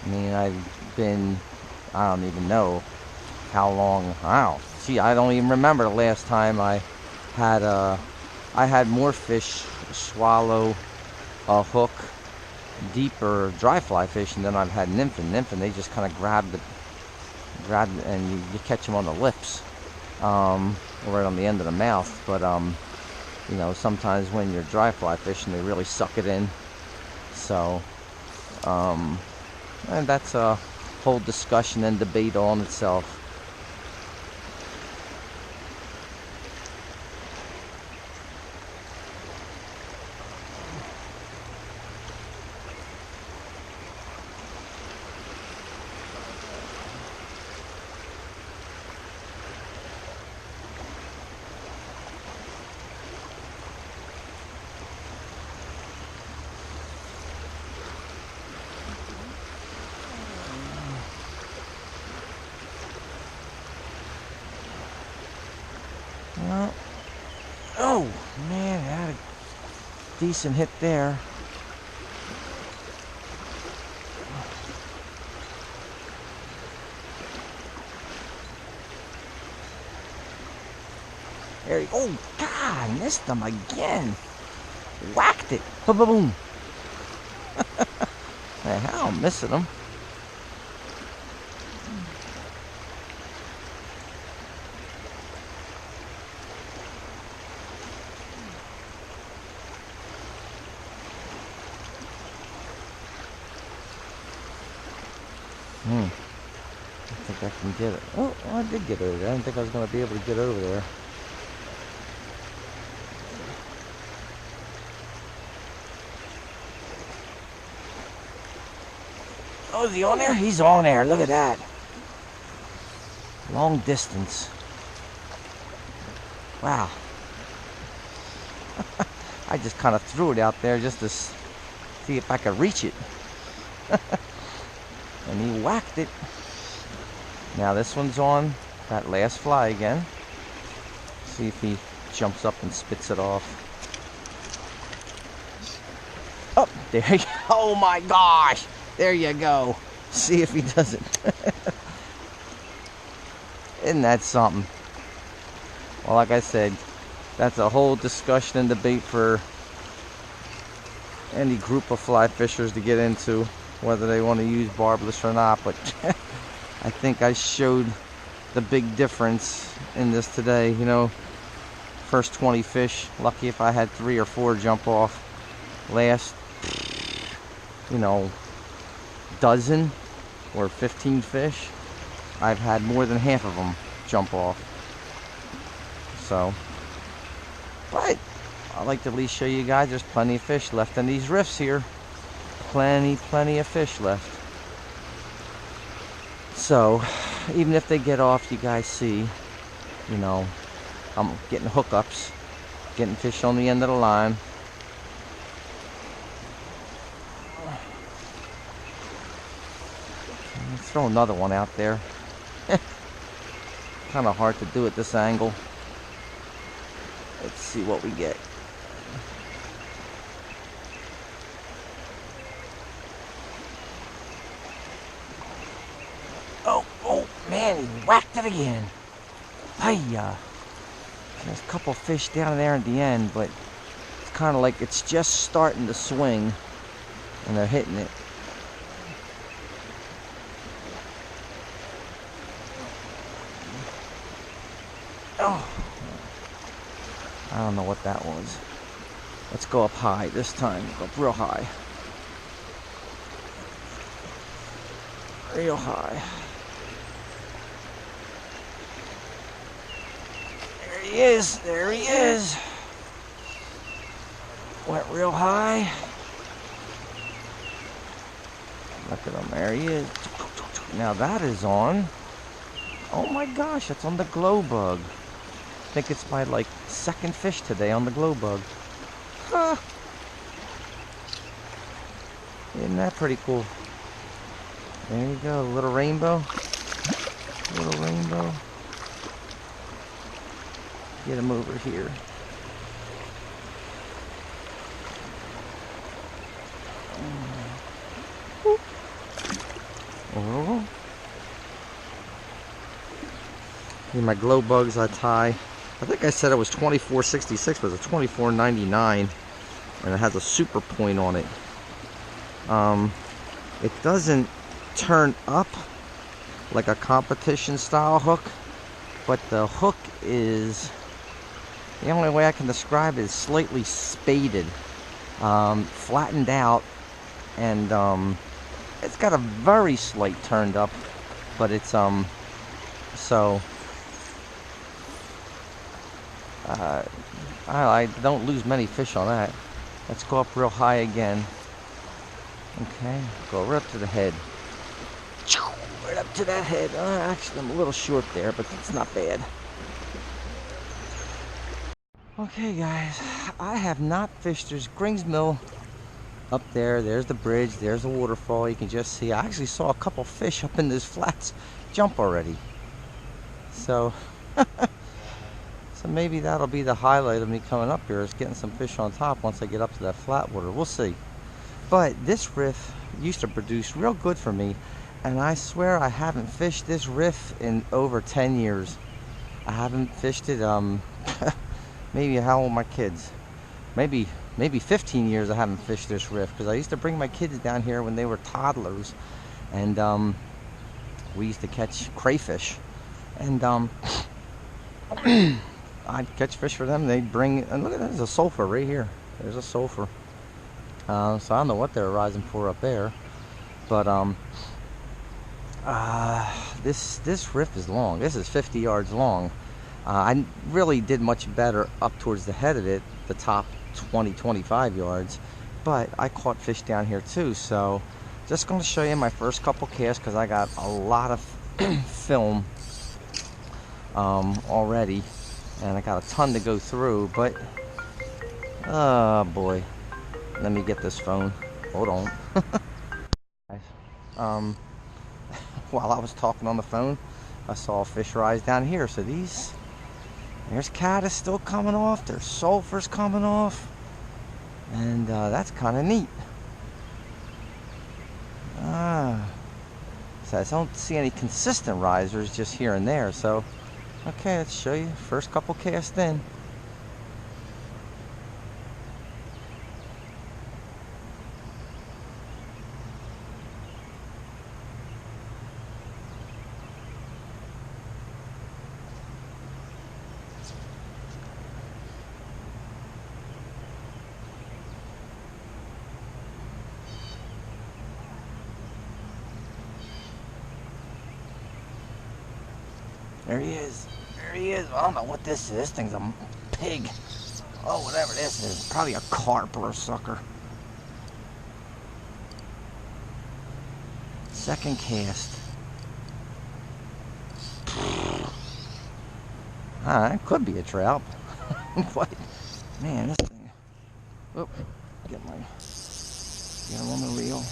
I mean, I don't even know how long. Wow, gee, I don't even remember the last time I had more fish swallow a hook deeper dry fly fishing than I've had nymphing. Nymphing, they just kind of grab and you catch them on the lips, right on the end of the mouth. But you know, sometimes when you're dry fly fishing, they really suck it in. So and that's a whole discussion and debate all in itself. Oh man, I had a decent hit there. There you, oh God, I missed him again. Whacked it. Boom, boom, boom. Man, how I'm missing him. I think I can get it. Oh, I did get over there. I didn't think I was going to be able to get over there. Oh, is he on there? He's on there. Look at that. Long distance. Wow. I just kind of threw it out there just to see if I could reach it. And he whacked it. Now this one's on that last fly again. See if he jumps up and spits it off. Oh, there you go. Oh my gosh. There you go. See if he does it. Isn't that something? Well, like I said, that's a whole discussion and debate for any group of fly fishers to get into, whether they want to use barbless or not. But I think I showed the big difference in this today. You know, first 20 fish, lucky if I had 3 or 4 jump off. Last, you know, dozen or 15 fish, I've had more than half of them jump off. So, but I'd like to at least show you guys there's plenty of fish left in these rifts here. Plenty of fish left. So, even if they get off, you guys see, you know, I'm getting hookups, getting fish on the end of the line. Let's throw another one out there. Kind of hard to do at this angle. Let's see what we get. Oh man, he whacked it again. Hiya. There's a couple fish down there at the end, but it's kind of like it's just starting to swing and they're hitting it. Oh, I don't know what that was. Let's go up high this time. Go up real high. Real high. There he is. There he is. Went real high. Look at him. There he is. Now that is on. Oh my gosh, it's on the glow bug. I think it's my like second fish today on the glow bug. Huh. Isn't that pretty cool? There you go, little rainbow. Little rainbow. Get him over here. Oh. Here my glow bugs I tie. I think I said it was 24.66, but it's 24.99, and it has a super point on it. It doesn't turn up like a competition style hook, but the hook is, the only way I can describe it is slightly spaded, flattened out, and it's got a very slight turned up, but it's so I don't lose many fish on that. Let's go up real high again. Okay, go right up to the head. Right up to that head. Actually, I'm a little short there, but that's not bad. Okay, guys, I have not fished. There's Grings Mill up there. There's the bridge. There's the waterfall. You can just see. I actually saw a couple fish up in this flats jump already. So, so maybe that'll be the highlight of me coming up here, is getting some fish on top once I get up to that flat water. We'll see. But this riff used to produce real good for me, and I swear I haven't fished this riff in over 10 years. I haven't fished it, maybe how old my kids? Maybe 15 years I haven't fished this riff, because I used to bring my kids down here when they were toddlers, and we used to catch crayfish, and I'd catch fish for them. They'd bring, and look at that, there's a sulfur right here. There's a sulfur. So I don't know what they're rising for up there, but This riff is long. This is 50 yards long. I really did much better up towards the head of it, the top 20-25 yards, but I caught fish down here too. So just going to show you my first couple casts because I got a lot of film already, and I got a ton to go through. But oh boy, let me get this phone. Hold on. While I was talking on the phone, I saw a fish rise down here. So there's caddis still coming off. There's sulfur's coming off, and that's kind of neat. So I don't see any consistent risers, just here and there. So okay, let's show you first couple casts in. There he is. There he is. I don't know what this is. This thing's a pig. Oh, whatever this is. Probably a carp or a sucker. Second cast. It could be a trout. But, man, this thing. Oh, get him on the reel.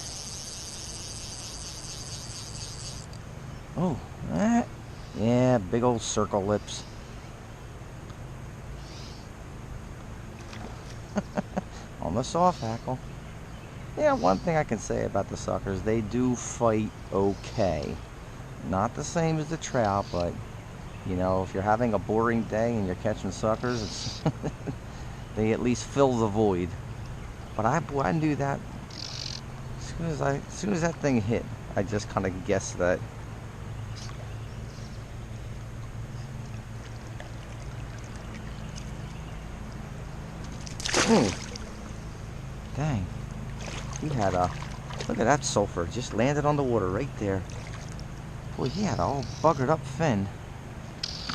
Oh, that. Yeah, big old circle lips. On the soft hackle. Yeah, one thing I can say about the suckers, they do fight okay. Not the same as the trout, but you know, if you're having a boring day and you're catching suckers, it's they at least fill the void. But I knew that as soon as that thing hit, I just kind of guessed that. Dang. He had a... Look at that sulfur. Just landed on the water right there. Boy, he had a all buggered up fin.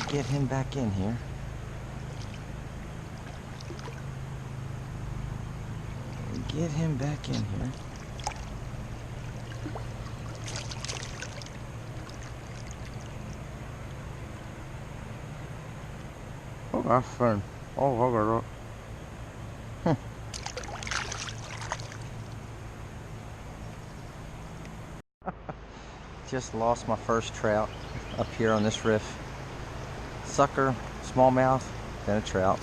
Get him back in here. Get him back in here. Oh, that fin. Oh, buggered up. Just lost my first trout up here on this riff. Sucker, smallmouth, then a trout.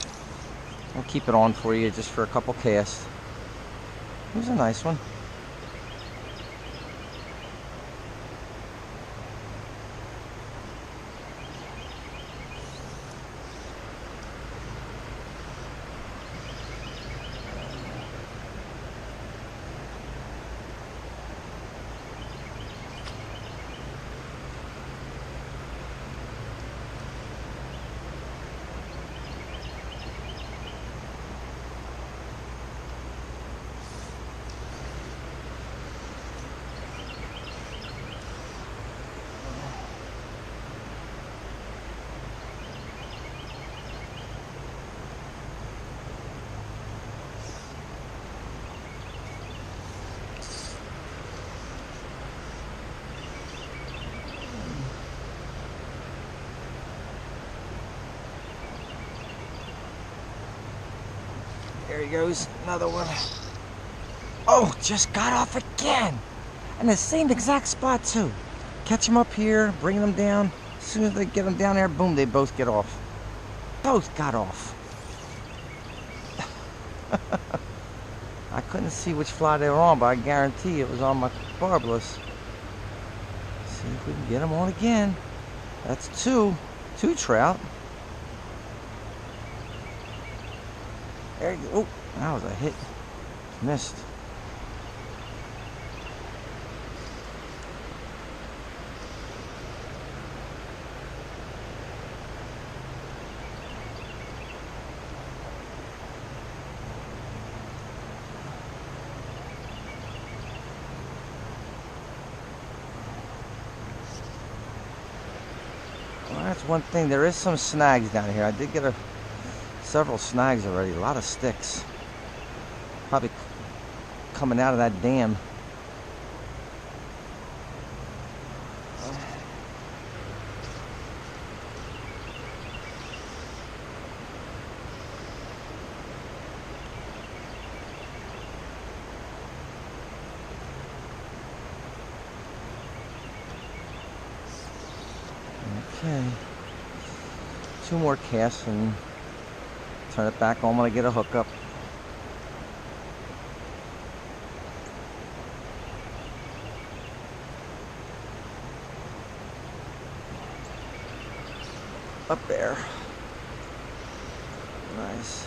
I'll keep it on for you just for a couple casts. It was a nice one. There he goes, another one. Oh, just got off again. And the same exact spot too. Catch them up here, bring them down. As soon as they get them down there, boom, they both get off. Both got off. I couldn't see which fly they were on, but I guarantee it was on my Barbless. See if we can get them on again. That's two trout. There you go. Oh, that was a hit. Missed. That's one thing. There is some snags down here. I did get several snags already. A lot of sticks. Probably coming out of that dam. Okay, 2 more casts and turn it back on when I get a hookup. Up there. Nice.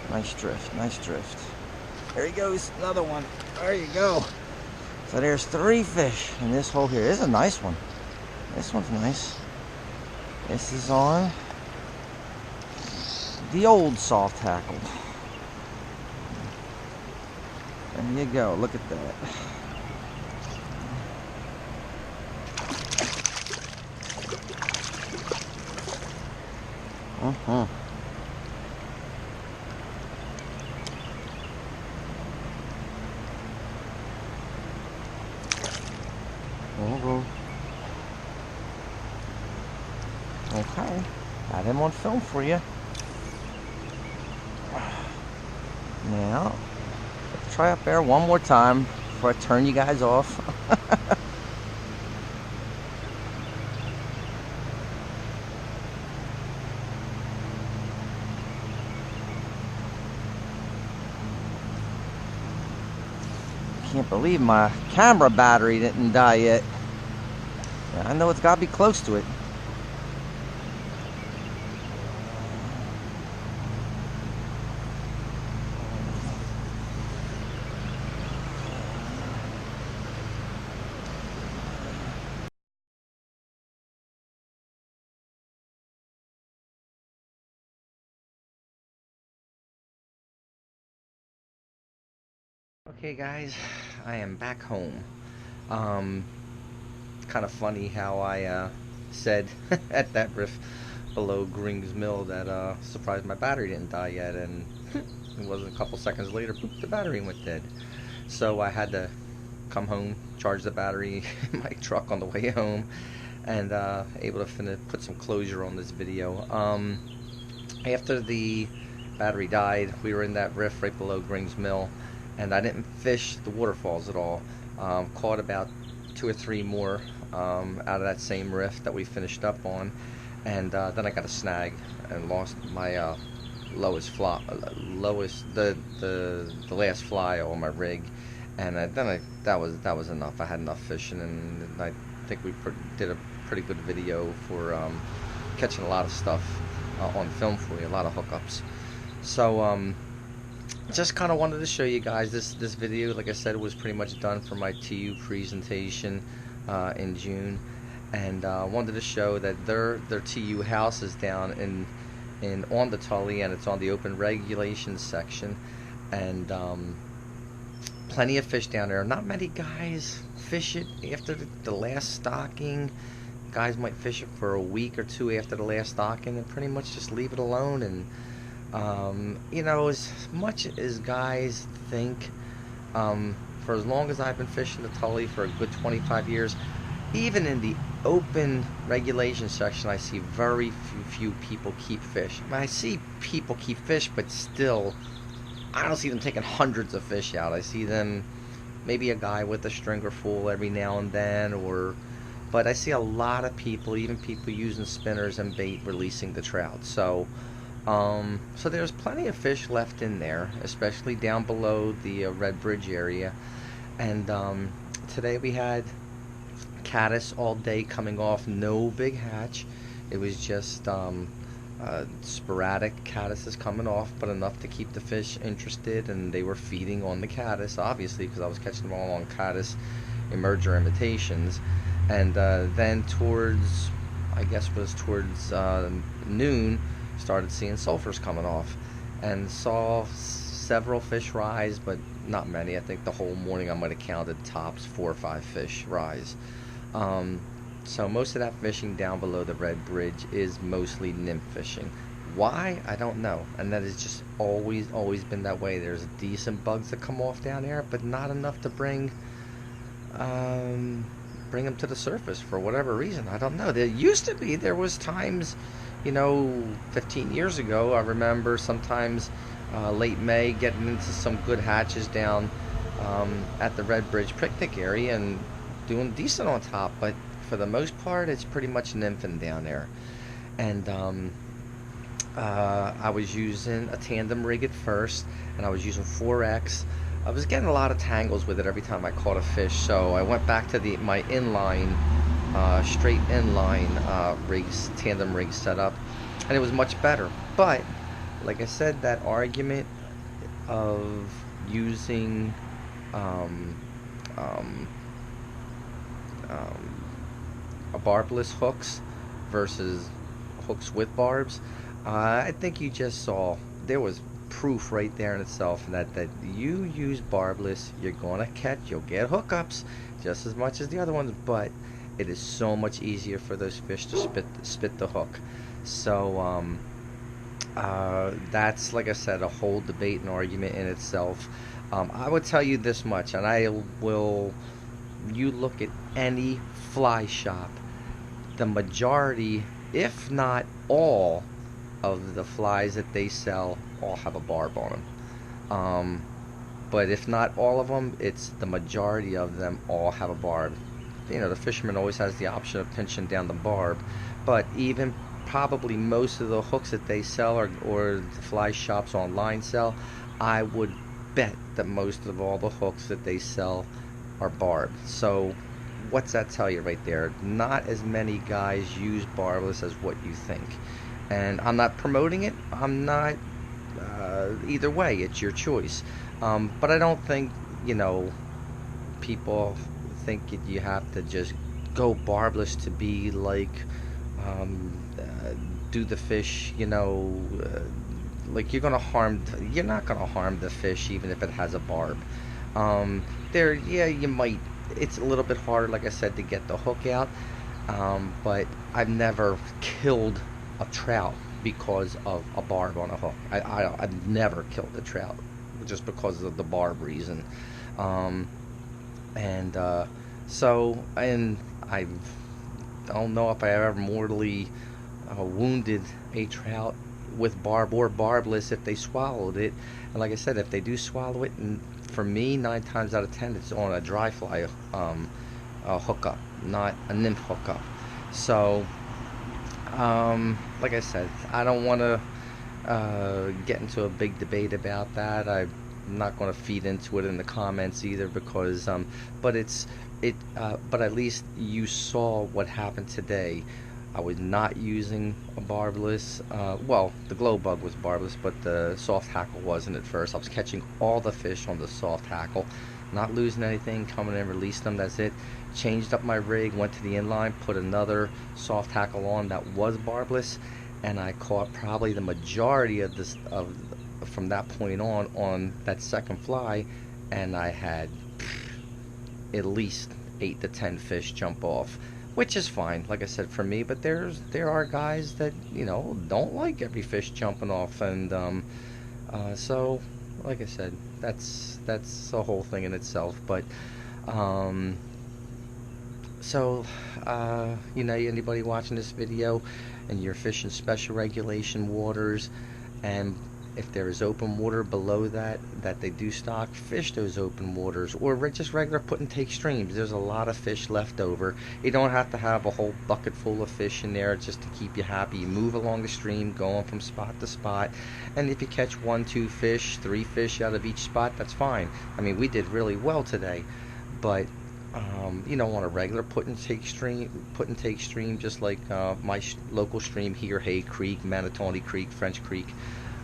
Nice drift, nice drift. There he goes, another one. There you go. So there's 3 fish in this hole here. This is a nice one. This one's nice. This is on the old soft hackle. There you go. Look at that. Okay, got him on film for you. Now, let's try up there one more time before I turn you guys off. Can't believe my camera battery didn't die yet. I know it's got to be close to it. Okay guys, I am back home. Kind of funny how I said at that riff below Grings Mill that surprised my battery didn't die yet, and it wasn't a couple seconds later, boop, the battery went dead. So I had to come home, charge the battery in my truck on the way home, and able to put some closure on this video. After the battery died, we were in that riff right below Grings Mill, and I didn't fish the waterfalls at all. Caught about 2 or 3 more out of that same riff that we finished up on, and then I got a snag and lost my lowest fly, the last fly on my rig, and that was enough. I had enough fishing, and I think we did a pretty good video for catching a lot of stuff on film for you, a lot of hookups. So just kind of wanted to show you guys this video. Like I said, it was pretty much done for my TU presentation in June, and wanted to show that their TU house is down in on the Tully, and it's on the open regulations section, and plenty of fish down there. Not many guys fish it after the last stocking. Guys might fish it for a week or 2 after the last stocking and pretty much just leave it alone. And you know, as much as guys think, for as long as I've been fishing the Tully, for a good 25 years, even in the open regulation section, I see very few people keep fish. I mean, I see people keep fish, but still, I don't see them taking hundreds of fish out. I see them, maybe a guy with a stringer full every now and then, but I see a lot of people, even people using spinners and bait, releasing the trout. So there's plenty of fish left in there, especially down below the Red Bridge area. And today we had CADDIS all day coming off, no big hatch. It was just sporadic CADDIS coming off, but enough to keep the fish interested, and they were feeding on the CADDIS, obviously, because I was catching them all on CADDIS emerger imitations. And then towards, I guess was towards noon, started seeing sulfurs coming off, and saw several fish rise, but not many. I think the whole morning I might have counted tops 4 or 5 fish rise. So most of that fishing down below the Red Bridge is mostly nymph fishing. Why? I don't know. And that has just always been that way. There's decent bugs that come off down there, but not enough to um, bring them to the surface for whatever reason. I don't know. There used to be, there was times, 15 years ago, I remember sometimes late May getting into some good hatches down at the Red Bridge picnic area and doing decent on top, but for the most part, it's pretty much nymphing down there. And I was using a tandem rig at first, and I was using 4X. I was getting a lot of tangles with it every time I caught a fish, so I went back to my inline, straight inline rigs, tandem rig setup, and it was much better. But like I said, that argument of using a barbless hooks versus hooks with barbs, I think you just saw there was proof right there in itself that you use barbless, you'll get hookups just as much as the other ones, but it is so much easier for those fish to spit the hook. So that's, like I said, a whole debate and argument in itself. I would tell you this much, and you look at any fly shop, the majority, if not all, of the flies that they sell all have a barb on them. But if not all of them, it's the majority of them all have a barb. The fisherman always has the option of pinching down the barb, but even probably most of the hooks that they sell or the fly shops online sell, I would bet that most of all the hooks that they sell are barbed. So what's that tell you right there? Not as many guys use barbless as what you think. And I'm not promoting it. I'm not. Either way, it's your choice. But I don't think, people think you have to just go barbless to be like, do the fish, like you're not gonna harm the fish even if it has a barb. You might. It's a little bit harder, like I said, to get the hook out. But I've never killed a trout because of a barb on a hook. I've never killed a trout just because of the barb reason. And I don't know if I ever mortally wounded a trout with barb or barbless if they swallowed it. And like I said, if they do swallow it, and for me, 9 times out of 10, it's on a dry fly hookup, not a nymph hookup. So like I said, I don't want to get into a big debate about that. I'm not going to feed into it in the comments either, because but at least you saw what happened today. I was not using a barbless. Well, the glow bug was barbless, but the soft hackle wasn't at first. I was catching all the fish on the soft hackle, not losing anything, coming in, released them, that's it. Changed up my rig, went to the inline, put another soft hackle on that was barbless, and I caught probably the majority of this from that point on that second fly, and I had at least 8 to 10 fish jump off, which is fine, like I said, for me. But there are guys that don't like every fish jumping off, and so like I said, that's a whole thing in itself. But anybody watching this video and you're fishing special regulation waters, and if there is open water below that they do stock, fish those open waters, or just regular put and take streams. There's a lot of fish left over. You don't have to have a whole bucket full of fish in there just to keep you happy. You move along the stream, going from spot to spot, and if you catch 1, 2 fish, 3 fish out of each spot, that's fine. I mean, we did really well today. But on a regular put and take stream, just like my local stream here, Hay Creek, Manatawny Creek, French Creek,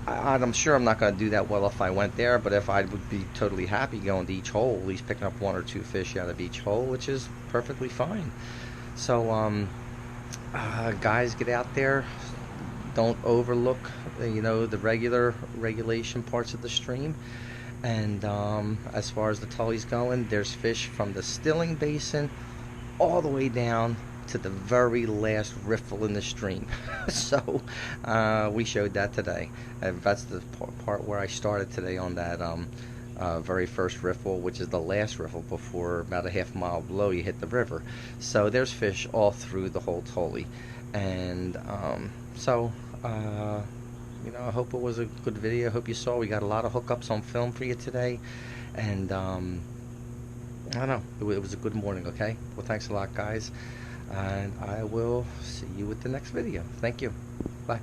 I'm sure I'm not going to do that well if I went there, but if I would be totally happy going to each hole, at least picking up 1 or 2 fish out of each hole, which is perfectly fine. So guys, get out there, don't overlook the regulation parts of the stream. And as far as the tully's going, there's fish from the Stilling Basin all the way down to the very last riffle in the stream. So we showed that today. That's the part where I started today on that very first riffle, which is the last riffle before about a half-mile below you hit the river. So there's fish all through the whole Tully, and you know, I hope it was a good video. I hope you saw we got a lot of hookups on film for you today, and I don't know, it was a good morning. Okay, well, thanks a lot, guys, and I will see you with the next video. Thank you. Bye.